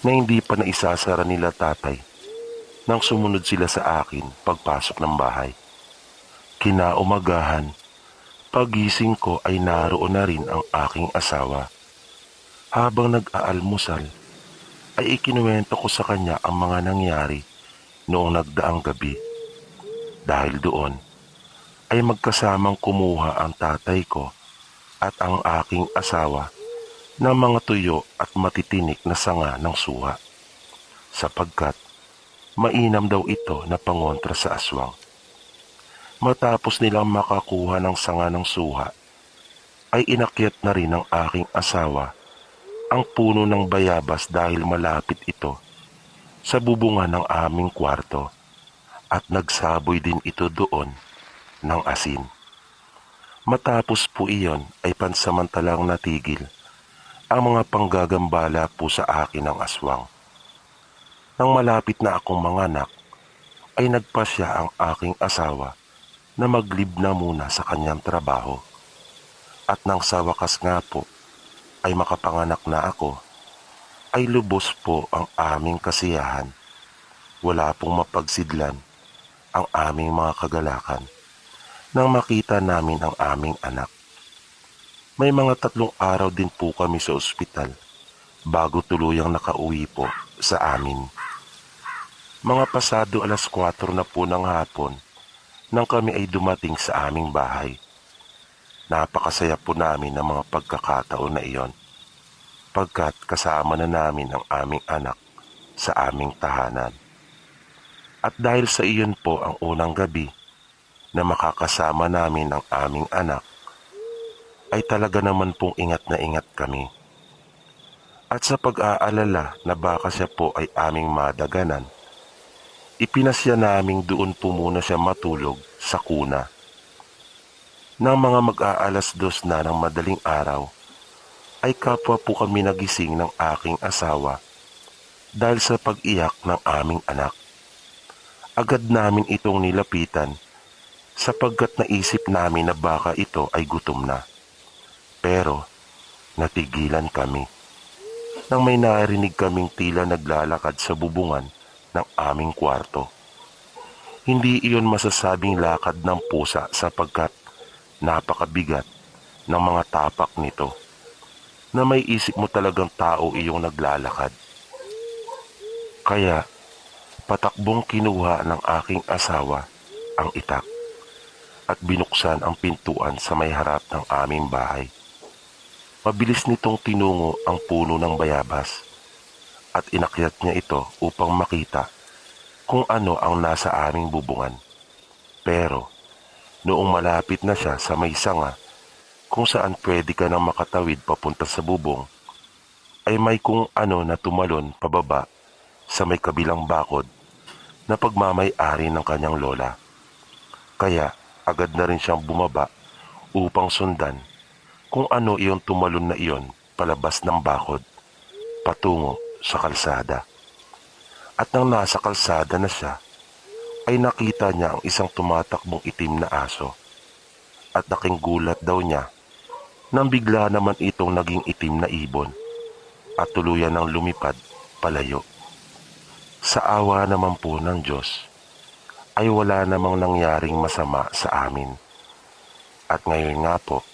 na hindi pa naisasara nila tatay nang sumunod sila sa akin pagpasok ng bahay. Kinaumagahan, pagising ko ay naroon na rin ang aking asawa. Habang nag-aalmusal, ay ikinuwento ko sa kanya ang mga nangyari noong nagdaang gabi. Dahil doon, ay magkasamang kumuha ang tatay ko at ang aking asawa ng mga tuyo at matitinik na sanga ng suha, sapagkat mainam daw ito na pangontra sa aswang. Matapos nilang makakuha ng sanga ng suha, ay inakyat na rin ng aking asawa ang puno ng bayabas dahil malapit ito sa bubungan ng aming kwarto at nagsaboy din ito doon ng asin. Matapos po iyon ay pansamantalang natigil ang mga panggagambala po sa akin ng aswang. Nang malapit na akong manganak, ay nagpasya ang aking asawa na maglib na muna sa kanyang trabaho. At nang sa wakas nga po ay makapanganak na ako, ay lubos po ang aming kasiyahan. Wala pong mapagsidlan ang aming mga kagalakan nang makita namin ang aming anak. May mga 3 araw din po kami sa ospital bago tuluyang nakauwi po sa amin. Mga pasado 4:00 na po ng hapon nang kami ay dumating sa aming bahay. Napakasaya po namin ng mga pagkakataon na iyon pagkat kasama na namin ang aming anak sa aming tahanan. At dahil sa iyon po ang unang gabi na makakasama namin ang aming anak, ay talaga naman pong ingat na ingat kami. At sa pag-aalala na baka siya po ay aming madaganan, ipinasya naming doon po muna siya matulog sa kuna. Nang mga mag-aalas 2 na ng madaling araw, ay kapwa po kami nagising ng aking asawa dahil sa pag-iyak ng aming anak. Agad namin itong nilapitan sapagkat naisip namin na baka ito ay gutom na. Pero natigilan kami nang may narinig kaming tila naglalakad sa bubungan ng aming kwarto. Hindi iyon masasabing lakad ng pusa sapagkat napakabigat ng mga tapak nito na may isip mo talagang tao iyong naglalakad. Kaya patakbong kinuha ng aking asawa ang itak at binuksan ang pintuan sa may harap ng aming bahay. Mabilis nitong tinungo ang puno ng bayabas at inakyat niya ito upang makita kung ano ang nasa aming bubungan. Pero noong malapit na siya sa may sanga kung saan pwede ka nang makatawid papunta sa bubong, ay may kung ano na tumalon pababa sa may kabilang bakod na pagmamay-ari ng kanyang lola. Kaya agad na rin siyang bumaba upang sundan kung ano iyong tumalon na iyon palabas ng bakod patungo sa kalsada. At nang nasa kalsada na siya, ay nakita niya ang isang tumatakbong itim na aso. At naking gulat daw niya nang bigla naman itong naging itim na ibon at tuluyan ng lumipad palayo. Sa awa naman po ng Diyos, ay wala namang nangyaring masama sa amin. At ngayon nga po,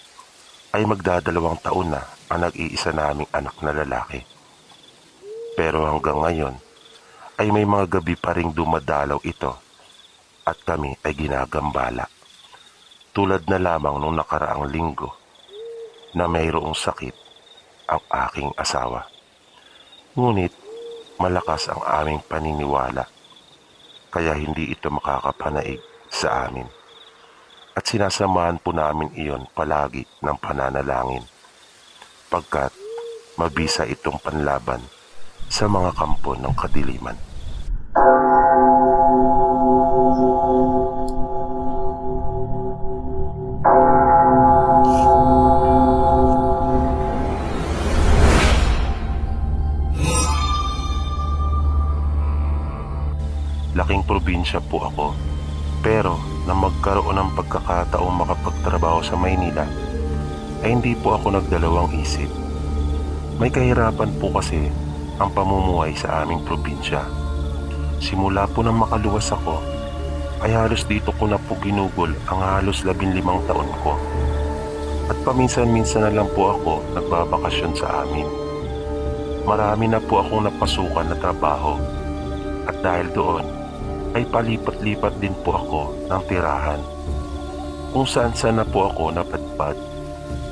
ay magdadalawang taon na ang nag-iisa naming anak na lalaki. Pero hanggang ngayon, ay may mga gabi pa ring dumadalaw ito at kami ay ginagambala. Tulad na lamang nung nakaraang linggo na mayroong sakit ang aking asawa. Ngunit malakas ang aming paniniwala kaya hindi ito makakapanaig sa amin. At sinasamahan po namin iyon palagi ng pananalangin pagkat mabisa itong panlaban sa mga kampo ng kadiliman. Laking probinsya po ako, pero nang magkaroon ng pagkakataong makapagtrabaho sa Maynila, ay hindi po ako nagdalawang isip. May kahirapan po kasi ang pamumuhay sa aming probinsya. Simula po nang makaluwas ako, ay halos dito ko na po ginugol ang halos 15 taon ko. At paminsan-minsan na lang po ako nagbabakasyon sa amin. Marami na po akong napasukan na trabaho. At dahil doon, ay palipat-lipat din po ako ng tirahan. Kung saan-saan na po ako napadpad.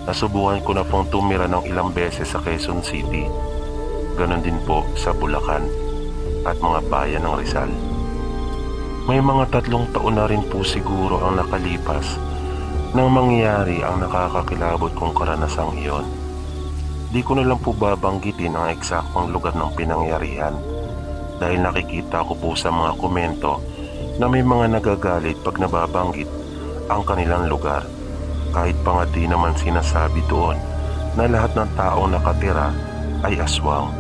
Nasubukan ko na pong tumira ng ilang beses sa Quezon City. Ganon din po sa Bulacan at mga bayan ng Rizal. May mga 3 taon na rin po siguro ang nakalipas nang mangyari ang nakakakilabot kong karanasang iyon. Di ko na lang po babanggitin ang eksaktong lugar ng pinangyarihan dahil nakikita ko po sa mga komento na may mga nagagalit pag nababanggit ang kanilang lugar. Kahit pa nga di naman sinasabi doon na lahat ng taong nakatira ay aswang.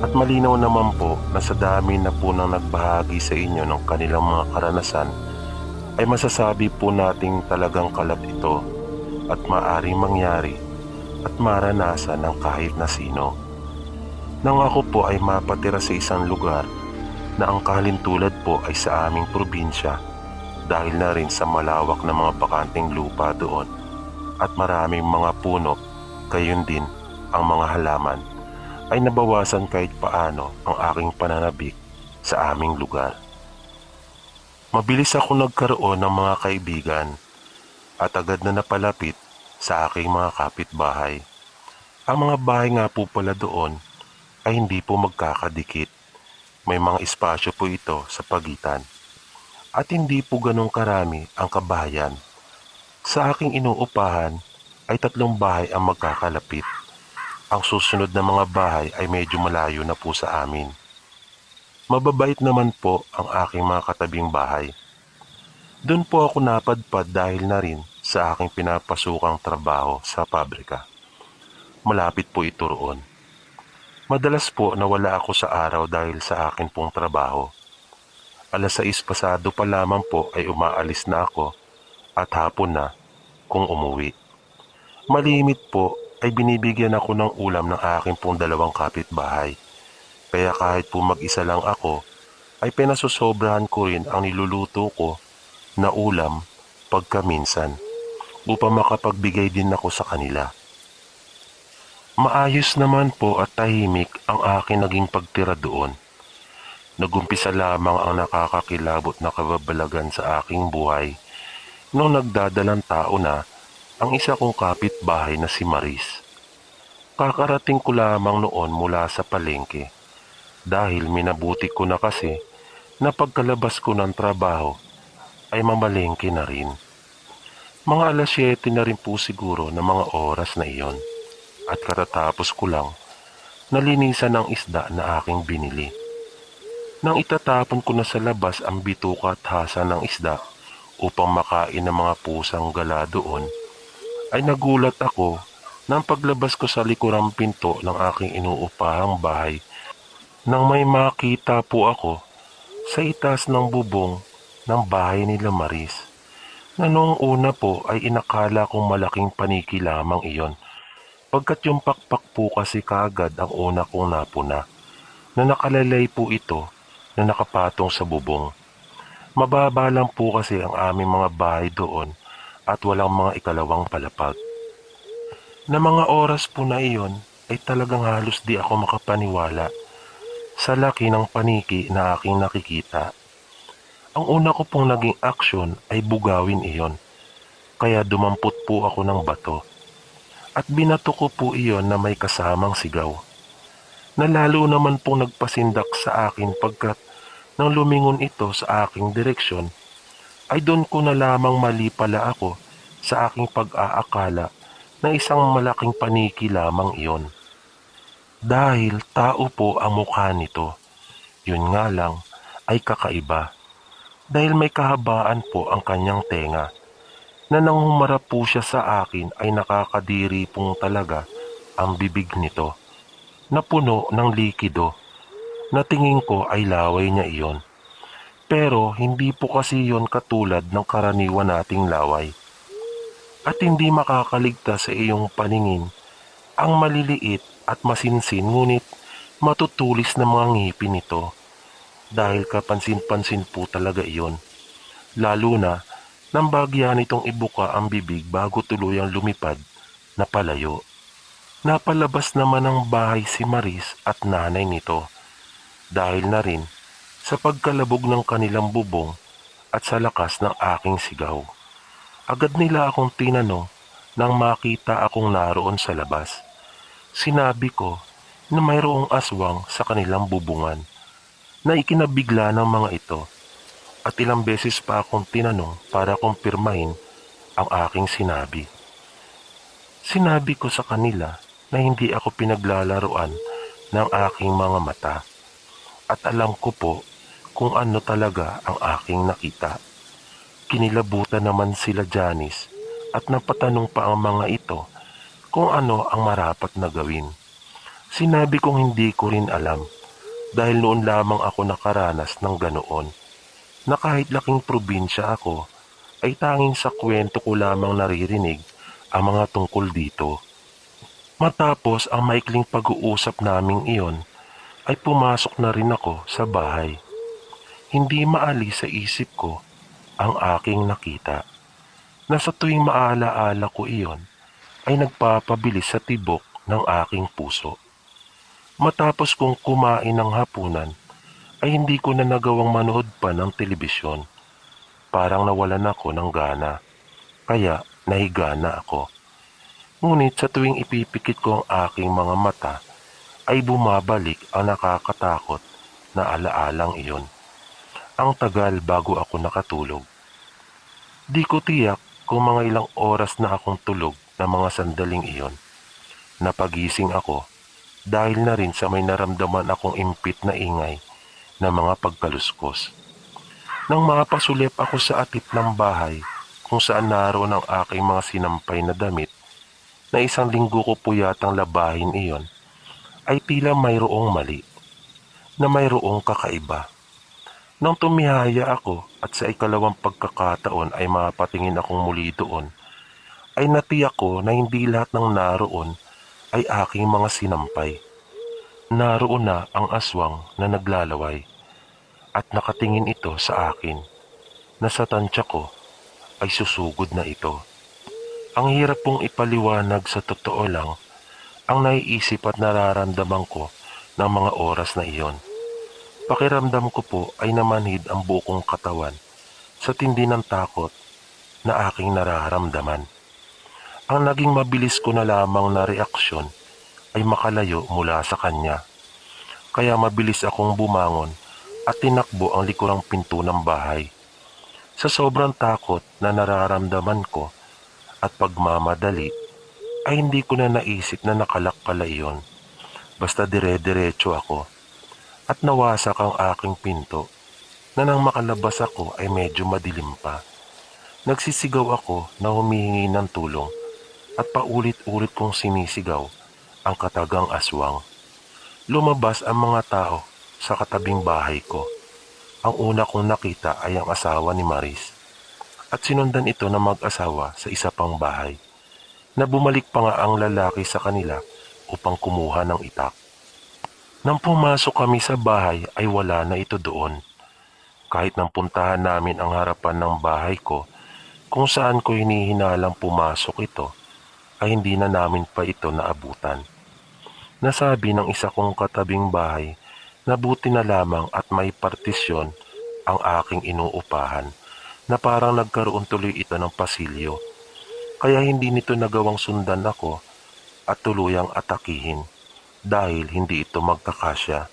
At malinaw naman po na sa dami na po nang nagbahagi sa inyo ng kanilang mga karanasan, ay masasabi po nating talagang kalat ito at maaaring mangyari at maranasan ng kahit na sino. Nang ako po ay mapatira sa isang lugar na ang kalintulad po ay sa aming probinsya dahil na rin sa malawak na mga bakanteng lupa doon at maraming mga puno, gayon din ang mga halaman, ay nabawasan kahit paano ang aking pananabik sa aming lugar. Mabilis ako nagkaroon ng mga kaibigan at agad na napalapit sa aking mga kapitbahay. Ang mga bahay nga po pala doon ay hindi po magkakadikit. May mga espasyo po ito sa pagitan. At hindi po ganong karami ang kabahayan. Sa aking inuupahan ay 3 bahay ang magkakalapit. Ang susunod na mga bahay ay medyo malayo na po sa amin. Mababait naman po ang aking mga katabing bahay. Doon po ako napadpad dahil na rin sa aking pinapasukang trabaho sa pabrika. Malapit po ito roon. Madalas po nawala ako sa araw dahil sa akin pong trabaho. 6:00 pasado pa lamang po ay umaalis na ako at hapon na kung umuwi. Malimit po ay binibigyan ako ng ulam ng aking pong 2 kapitbahay. Kaya kahit po mag-isa lang ako, ay pinasusobrahan ko rin ang niluluto ko na ulam pagkaminsan upang makapagbigay din ako sa kanila. Maayos naman po at tahimik ang aking naging pagtira doon. Nagumpisa lamang ang nakakakilabot na kababalagan sa aking buhay nung nagdadalang tao na ang isa kong kapitbahay na si Maris. Kakarating ko lamang noon mula sa palengke dahil minabuti ko na kasi na pagkalabas ko ng trabaho ay mamalengke na rin. Mga 7:00 na rin po siguro na mga oras na iyon at katatapos ko lang nalinisan ang isda na aking binili. Nang itatapon ko na sa labas ang bituka at hasa ng isda upang makain ng mga pusang gala doon, ay nagulat ako nang paglabas ko sa likurang pinto ng aking inuupahang bahay nang may makita po ako sa itaas ng bubong ng bahay nila Maris, na noong una po ay inakala kong malaking paniki lamang iyon, pagkat yung pakpak po kasi kaagad ang una kong napuna, na nakalalay po ito na nakapatong sa bubong. Mababa lang po kasi ang aming mga bahay doon at walang mga ikalawang palapag. Na mga oras po na iyon ay talagang halos di ako makapaniwala sa laki ng paniki na aking nakikita. Ang una ko pong naging aksyon ay bugawin iyon, kaya dumampot po ako ng bato at binato ko po iyon na may kasamang sigaw, na lalo naman pong nagpasindak sa akin pagkat nang lumingon ito sa aking direksyon ay doon ko na lamang mali pala ako sa aking pag-aakala na isang malaking paniki lamang iyon. Dahil tao po ang mukha nito, yun nga lang ay kakaiba. Dahil may kahabaan po ang kanyang tenga, na nang humarap po siya sa akin ay nakakadiri pong talaga ang bibig nito, na puno ng likido, na tingin ko ay laway niya iyon. Pero hindi po kasi iyon katulad ng karaniwan nating laway. At hindi makakaligtas sa iyong paningin ang maliliit at masinsin ngunit matutulis na mga ngipin nito. Dahil kapansin-pansin po talaga iyon, lalo na nang bagya nitong ibuka ang bibig bago tuluyang lumipad na palayo. Napalabas naman ng bahay si Maris at nanay nito dahil na rin sa pagkalabog ng kanilang bubong at sa lakas ng aking sigaw. Agad nila akong tinanong nang makita akong naroon sa labas. Sinabi ko na mayroong aswang sa kanilang bubungan na ikinabigla ng mga ito at ilang beses pa akong tinanong para kumpirmahin ang aking sinabi. Sinabi ko sa kanila na hindi ako pinaglalaruan ng aking mga mata at alam ko po kung ano talaga ang aking nakita. Kinilabutan naman sila Janice at napatanong pa ang mga ito kung ano ang marapat na gawin. Sinabi kong hindi ko rin alam dahil noon lamang ako nakaranas ng ganoon, na kahit laking probinsya ako, ay tanging sa kwento ko lamang naririnig ang mga tungkol dito. Matapos ang maikling pag-uusap naming iyon, ay pumasok na rin ako sa bahay. Hindi maalis sa isip ko ang aking nakita, na sa tuwing maalaala ko iyon, ay nagpapabilis sa tibok ng aking puso. Matapos kong kumain ng hapunan, ay hindi ko na nagawang manood pa ng telebisyon. Parang nawalan ako ng gana, kaya nahiga na ako. Ngunit sa tuwing ipipikit ko ang aking mga mata, ay bumabalik ang nakakatakot na alaalang iyon. Ang tagal bago ako nakatulog. Di ko tiyak kung mga ilang oras na akong tulog na mga sandaling iyon. Napagising ako dahil na rin sa may naramdaman akong impit na ingay na mga pagkaluskos. Nang mapasulip ako sa atip ng bahay kung saan naroon ang aking mga sinampay na damit, na 1 linggo ko po yatang labahin iyon, ay tila mayroong mali, na mayroong kakaiba. Nang tumihaya ako at sa ikalawang pagkakataon ay mapatingin akong muli doon, ay natiyak ko na hindi lahat ng naroon ay aking mga sinampay. Naroon na ang aswang na naglalaway at nakatingin ito sa akin na sa tansya ko ay susugod na ito. Ang hirap pong ipaliwanag, sa totoo lang ang naiisip at nararamdaman ko ng mga oras na iyon. Pakiramdam ko po ay namanhid ang buong katawan sa tindi ng takot na aking nararamdaman. Ang naging mabilis ko na lamang na reaksyon ay makalayo mula sa kanya. Kaya mabilis akong bumangon at tinakbo ang likurang pinto ng bahay. Sa sobrang takot na nararamdaman ko at pagmamadali, ay hindi ko na naisip na nakalak pala iyon. Basta dire-diretso ako at nawasak ang aking pinto, na nang makalabas ako ay medyo madilim pa. Nagsisigaw ako na humihingi ng tulong at paulit-ulit kong sinisigaw ang katagang aswang. Lumabas ang mga tao sa katabing bahay ko. Ang una kong nakita ay ang asawa ni Maris at sinundan ito na mag-asawa sa isa pang bahay, na bumalik pa nga ang lalaki sa kanila upang kumuha ng itak. Nang pumasok kami sa bahay ay wala na ito doon. Kahit nang puntahan namin ang harapan ng bahay ko kung saan ko hinihinalang pumasok ito, ay hindi na namin pa ito naabutan. Nasabi ng isa kong katabing bahay na buti na lamang at may partisyon ang aking inuupahan, na parang nagkaroon tuloy ito ng pasilyo. Kaya hindi nito nagawang sundan ako at tuluyang atakihin dahil hindi ito magkakasya.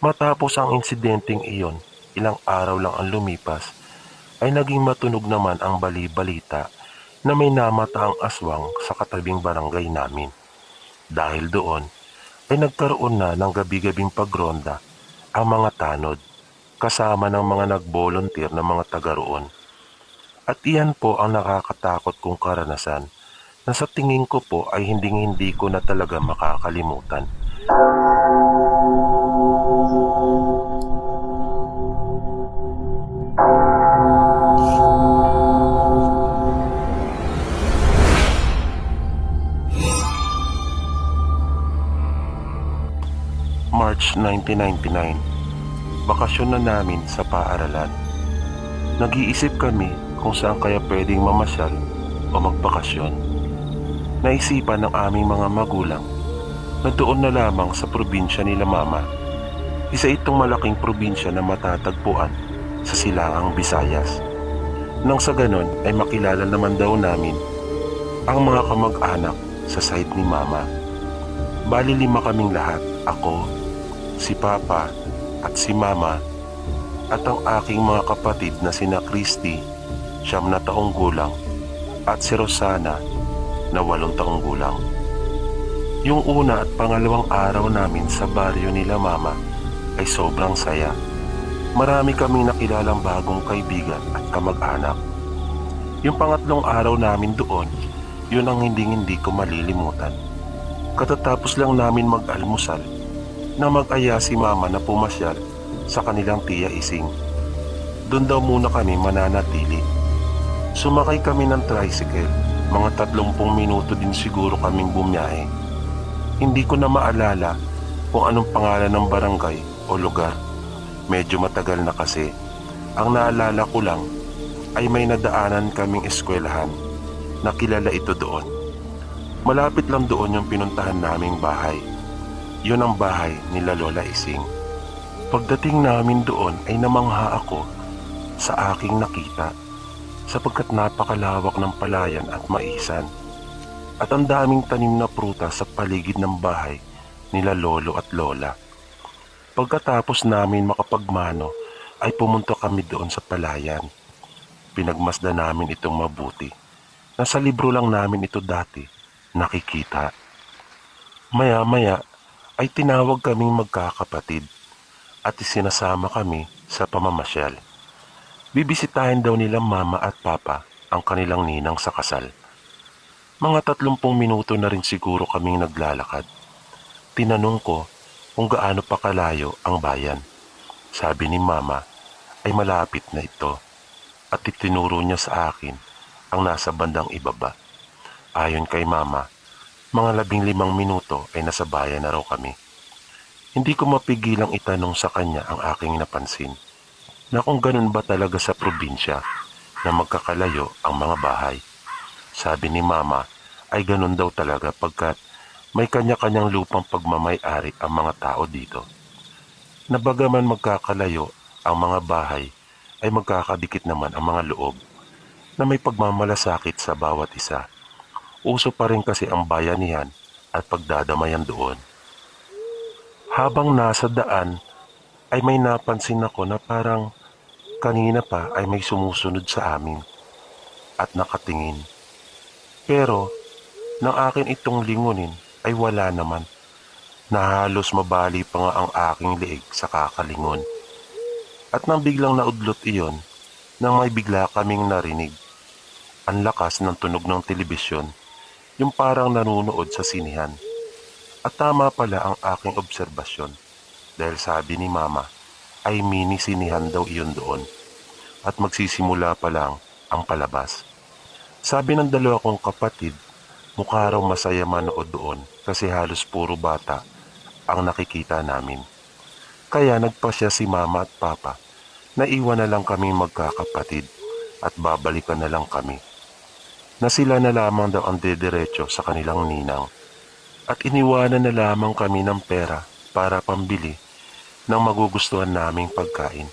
Matapos ang insidenteng iyon, ilang araw lang ang lumipas, ay naging matunog naman ang bali-balita na may namata ang aswang sa katabing barangay namin. Dahil doon, ay nagkaroon na ng gabi-gabing pagronda ang mga tanod, kasama ng mga nag-volunteer na mga taga roon. At iyan po ang nakakatakot kong karanasan, na sa tingin ko po ay hindi ko na talaga makakalimutan. March 1999, bakasyon na namin sa paaralan. Nag-iisip kami kung saan kaya pwedeng mamasyal o magbakasyon. Naisipan ng aming mga magulang na doon na lamang sa probinsya nila mama. Isa itong malaking probinsya na matatagpuan sa silangang Visayas. Nang sa ganon ay makilala naman daw namin ang mga kamag-anak sa side ni mama. Bali 5 kaming lahat, ako, si Papa at si Mama, at ang aking mga kapatid na sina Christy, 9 na taong gulang, at si Rosana na 8 taong gulang. Yung una at pangalawang araw namin sa baryo nila Mama ay sobrang saya. Marami kaming nakilalang bagong kaibigan at kamag-anak. Yung pangatlong araw namin doon, yun ang hindi ko malilimutan. Katatapos lang namin mag-almusal, na mag-aya si Mama na pumasyal sa kanilang tiya Ising. Doon daw muna kami mananatili. Sumakay kami ng tricycle, mga 30 minuto din siguro kaming bumiyahe. Hindi ko na maalala kung anong pangalan ng barangay o lugar. Medyo matagal na kasi. Ang naalala ko lang ay may nadaanan kaming eskwelahan na kilala ito doon. Malapit lang doon yung pinuntahan naming bahay. Yun ang bahay nila Lola Ising. Pagdating namin doon ay namangha ako sa aking nakita, sapagkat napakalawak ng palayan at maisan, at ang daming tanim na prutas sa paligid ng bahay nila Lolo at Lola. Pagkatapos namin makapagmano ay pumunta kami doon sa palayan. Pinagmasdan namin itong mabuti. Nasa libro lang namin ito dati nakikita. Maya-maya ay tinawag kaming magkakapatid at isinasama kami sa pamamasyal. Bibisitahin daw nila mama at papa ang kanilang ninang sa kasal. Mga 30 minuto na rin siguro kaming naglalakad. Tinanong ko kung gaano pa kalayo ang bayan. Sabi ni mama ay malapit na ito at itinuro niya sa akin ang nasa bandang ibaba. Ayon kay mama, mga 15 minuto ay nasa bayan na raw kami. Hindi ko mapigilang itanong sa kanya ang aking napansin na kung ganun ba talaga sa probinsya na magkakalayo ang mga bahay. Sabi ni mama ay ganun daw talaga pagkat may kanya-kanyang lupang pagmamay-ari ang mga tao dito. Na bagaman magkakalayo ang mga bahay ay magkakadikit naman ang mga loob na may pagmamalasakit sa bawat isa. Uso pa rin kasi ang bayanihan at pagdadamayan doon. Habang nasa daan ay may napansin ako na parang kanina pa ay may sumusunod sa amin at nakatingin. Pero nang akin itong lingunin ay wala naman. Na halos mabali pa nga ang aking leeg sa kakalingon. At nang biglang naudlot iyon, nang may bigla kaming narinig. Ang lakas ng tunog ng telebisyon, yung parang nanunood sa sinihan. At tama pala ang aking obserbasyon dahil sabi ni mama ay mini sinihan daw iyon doon at magsisimula pa lang ang palabas. Sabi ng dalawa kong kapatid, mukha raw masaya manood doon kasi halos puro bata ang nakikita namin. Kaya nagpasya si mama at papa na iwan na lang kami magkakapatid at babalikan na lang kami. Na sila na lamang daw ang dediretso sa kanilang ninang at iniwanan na lamang kami ng pera para pambili ng magugustuhan naming pagkain.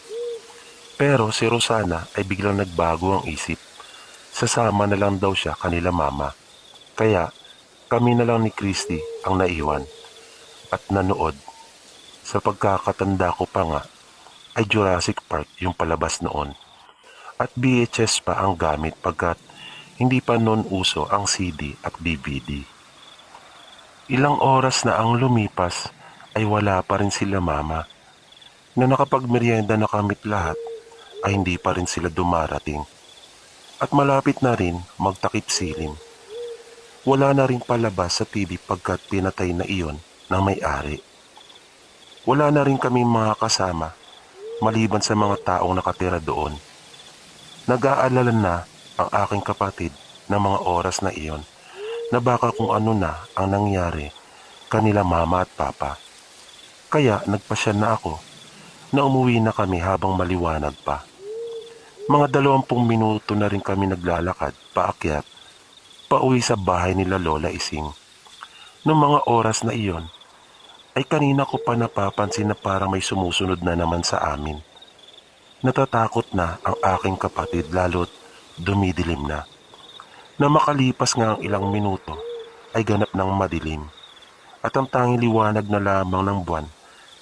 Pero si Rosana ay biglang nagbago ang isip. Sasama na lang daw siya kanila mama. Kaya kami na lang ni Christy ang naiwan at nanood. Sa pagkakatanda ko pa nga ay Jurassic Park yung palabas noon at VHS pa ang gamit pagkat hindi pa noon uso ang CD at DVD. Ilang oras na ang lumipas ay wala pa rin sila mama. Na nakapagmeryenda na kamit lahat ay hindi pa rin sila dumarating. At malapit na rin magtakip silim. Wala na rin palabas sa TV pagkat pinatay na iyon ng may-ari. Wala na rin kami mga kasama maliban sa mga taong nakatira doon. Nag-aalala na ang aking kapatid ng mga oras na iyon na baka kung ano na ang nangyari kanila mama at papa. Kaya nagpasya na ako na umuwi na kami habang maliwanag pa. Mga 20 minuto na rin kami naglalakad paakyat, pauwi sa bahay nila Lola Ising. Noong mga oras na iyon, ay kanina ko pa napapansin na parang may sumusunod na naman sa amin. Natatakot na ang aking kapatid lalo't dumidilim na. Na makalipas nga ang ilang minuto ay ganap ng madilim at ang tanging liwanag na lamang ng buwan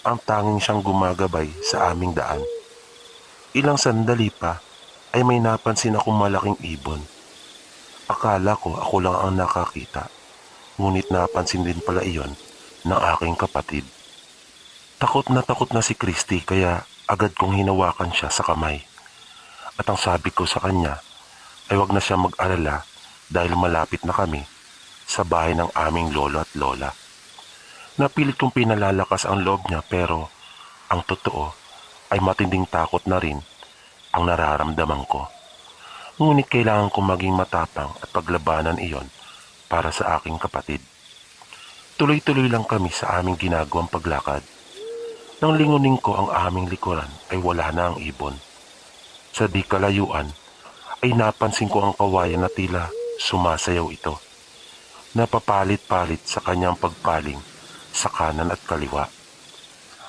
ang tanging siyang gumagabay sa aming daan. Ilang sandali pa ay may napansin akong malaking ibon. Akala ko ako lang ang nakakita, ngunit napansin din pala iyon ng aking kapatid. Takot na si Christy kaya agad kong hinawakan siya sa kamay. At ang sabi ko sa kanya ay wag na siya mag-alala dahil malapit na kami sa bahay ng aming lolo at lola. Napilit kong pinalalakas ang loob niya pero ang totoo ay matinding takot na rin ang nararamdaman ko. Ngunit kailangan kong maging matapang at paglabanan iyon para sa aking kapatid. Tuloy-tuloy lang kami sa aming ginagawang paglakad. Nang lingunin ko ang aming likuran ay wala na ang ibon. Sa di kalayuan ay napansin ko ang kawayan na tila sumasayaw ito. Napapalit-palit sa kanyang pagpaling sa kanan at kaliwa.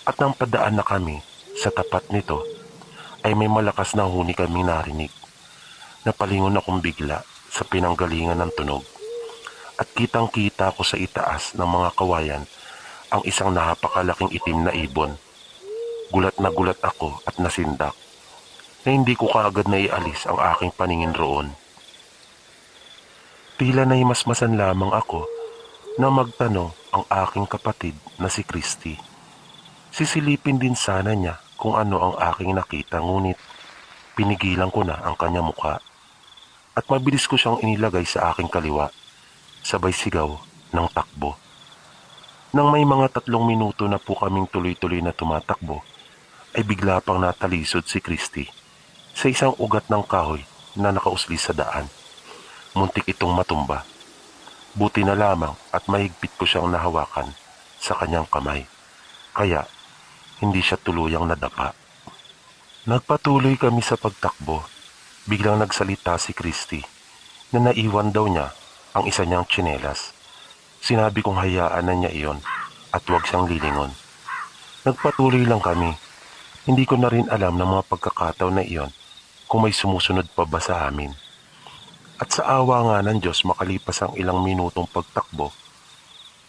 At nang padaan na kami sa tapat nito ay may malakas na huni kaming narinig. Napalingon akong bigla sa pinanggalingan ng tunog. At kitang-kita ko sa itaas ng mga kawayan ang isang napakalaking itim na ibon. Gulat na gulat ako at nasindak na hindi ko kaagad na ialis ang aking paningin roon. Tila nahimasmasan lamang ako na magtanong ang aking kapatid na si Christy. Sisilipin din sana niya kung ano ang aking nakita, ngunit pinigilan ko na ang kanyang mukha at mabilis ko siyang inilagay sa aking kaliwa, sabay sigaw ng takbo. Nang may mga 3 minuto na po kaming tuloy-tuloy na tumatakbo, ay bigla pang natalisod si Christy sa isang ugat ng kahoy na nakausli sa daan. Muntik itong matumba. Buti na lamang at mahigpit ko siyang nahawakan sa kanyang kamay. Kaya hindi siya tuluyang nadapa. Nagpatuloy kami sa pagtakbo. Biglang nagsalita si Christy na naiwan daw niya ang isa niyang tsinelas. Sinabi kong hayaan na niya iyon at huwag siyang lilingon. Nagpatuloy lang kami. Hindi ko na rin alam ng mga pagkakataon na iyon kung may sumusunod pa ba sa amin. At sa awa nga ng Diyos, makalipas ang ilang minutong pagtakbo,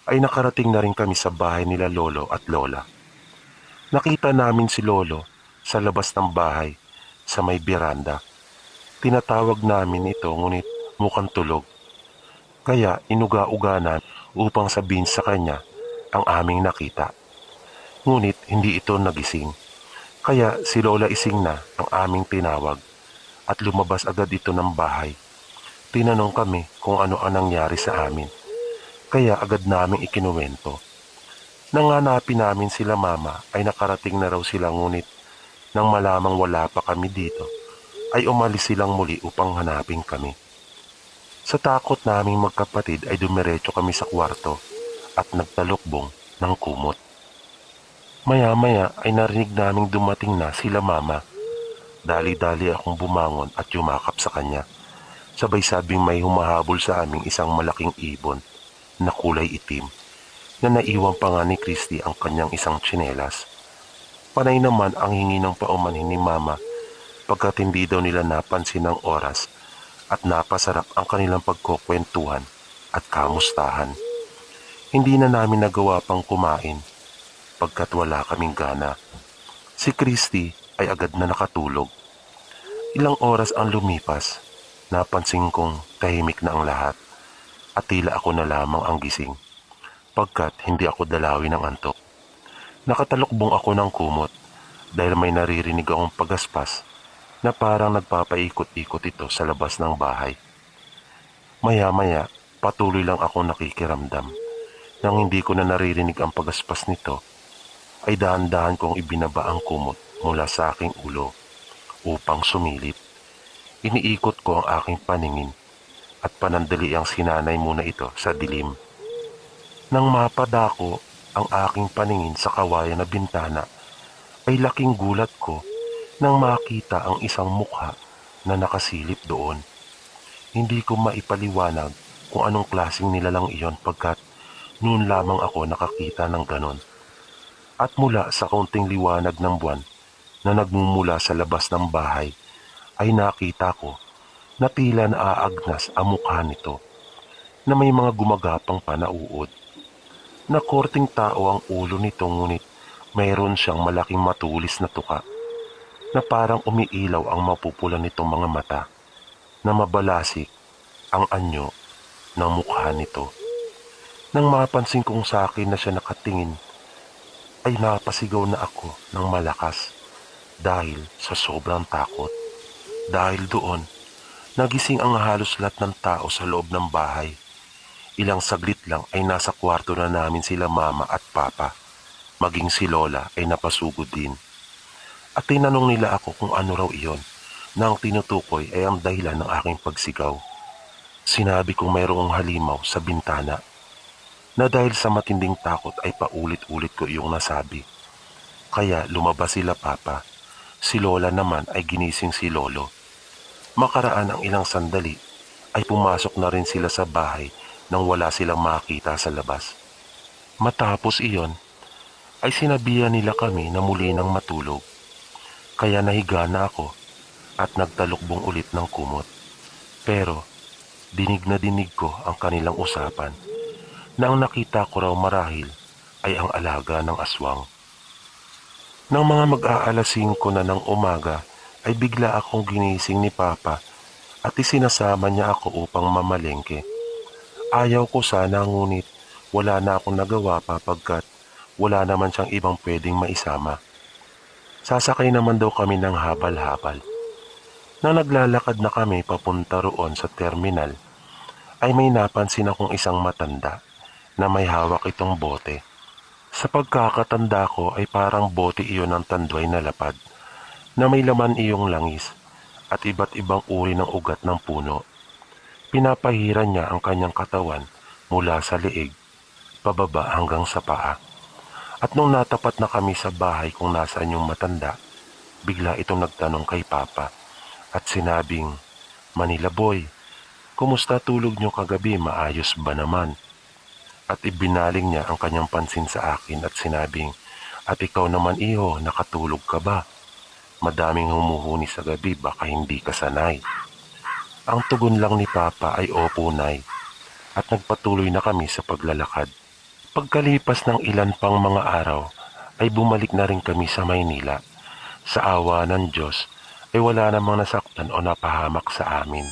ay nakarating na rin kami sa bahay nila Lolo at Lola. Nakita namin si Lolo sa labas ng bahay sa may biranda. Tinatawag namin ito ngunit mukhang tulog. Kaya inuga-uganan upang sabihin sa kanya ang aming nakita. Ngunit hindi ito nagising. Kaya si Lola Ising na ang aming tinawag at lumabas agad ito ng bahay. Tinanong kami kung ano ang nangyari sa amin. Kaya agad naming ikinuwento. Nang hanapin namin sila mama ay nakarating na raw sila, ngunit nang malamang wala pa kami dito ay umalis silang muli upang hanapin kami. Sa takot naming magkapatid ay dumiretso kami sa kwarto at nagtalukbong ng kumot. Maya-maya ay narinig naming dumating na sila mama. Dali-dali akong bumangon at yumakap sa kanya. Sabay sabing may humahabol sa aming isang malaking ibon na kulay itim na naiwan pa nga ni Christy ang kanyang isang tsinelas. Panay naman ang hingi ng paumanhin ni mama pagkat hindi daw nila napansin ang oras at napasarap ang kanilang pagkukwentuhan at kamustahan. Hindi na namin nagawa pang kumain pagkat wala kaming gana. Si Christy ay agad na nakatulog. Ilang oras ang lumipas, napansin kong tahimik na ang lahat at tila ako na lamang ang gising pagkat hindi ako dalawin ng antok. Nakatalukbong ako ng kumot dahil may naririnig akong pagaspas na parang nagpapaikot-ikot ito sa labas ng bahay. Maya-maya, patuloy lang ako nakikiramdam. Nang hindi ko na naririnig ang pagaspas nito, ay dahan-dahan kong ibinaba ang kumot mula sa aking ulo upang sumilip. Iniikot ko ang aking paningin at panandali ang sinanay muna ito sa dilim. Nang mapadako ang aking paningin sa kawayan na bintana, ay laking gulat ko nang makita ang isang mukha na nakasilip doon. Hindi ko maipaliwanag kung anong klaseng nilalang iyon pagkat noon lamang ako nakakita ng ganon. At mula sa kaunting liwanag ng buwan na nagmumula sa labas ng bahay, ay nakita ko na tila naaagnas ang mukha nito na may mga gumagapang pa na uod. Na korting tao ang ulo nito, ngunit mayroon siyang malaking matulis na tuka na parang umiilaw ang mapupula nitong mga mata na mabalasik ang anyo ng mukha nito. Nang mapansin kong sa akin na siya nakatingin, ay napasigaw na ako ng malakas dahil sa sobrang takot. Dahil doon, nagising ang halos lahat ng tao sa loob ng bahay. Ilang saglit lang ay nasa kwarto na namin sila mama at papa. Maging si Lola ay napasugod din. At tinanong nila ako kung ano raw iyon na ang tinutukoy ay ang dahilan ng aking pagsigaw. Sinabi kong mayroong halimaw sa bintana na dahil sa matinding takot ay paulit-ulit ko iyong nasabi. Kaya lumabas sila papa. Si Lola naman ay ginising si Lolo. Makaraan ang ilang sandali ay pumasok na rin sila sa bahay nang wala silang makita sa labas. Matapos iyon ay sinabihan nila kami na muli nang matulog. Kaya nahiga na ako at nagtalukbong ulit ng kumot. Pero dinig na dinig ko ang kanilang usapan na ang nakita ko raw marahil ay ang alaga ng aswang. Nang mga mag-aalas 5 na ng umaga ay bigla akong ginising ni Papa at isinasama niya ako upang mamalengke. Ayaw ko sana, ngunit wala na akong nagawa pa pagkat wala naman siyang ibang pwedeng maisama. Sasakay naman daw kami ng habal-habal. Nang naglalakad na kami papunta roon sa terminal, ay may napansin akong isang matanda na may hawak itong bote. Sa pagkakatanda ko ay parang bote iyon ng tanduay na lapad na may laman iyong langis at iba't ibang uri ng ugat ng puno. Pinapahiran niya ang kanyang katawan mula sa leeg, pababa hanggang sa paa. At nung natapat na kami sa bahay kung nasaan yung matanda, bigla itong nagtanong kay Papa at sinabing, "Manila boy, kumusta tulog nyo kagabi? Maayos ba naman?" At ibinaling niya ang kanyang pansin sa akin at sinabing, "At ikaw naman iho, nakatulog ka ba? Madaming humuhuni sa gabi, baka hindi ka sanay." Ang tugon lang ni Papa ay, "Opo, Nay." At nagpatuloy na kami sa paglalakad. Pagkalipas ng ilan pang mga araw, ay bumalik na rin kami sa Maynila. Sa awa ng Diyos, ay wala namang nasaktan o napahamak sa amin.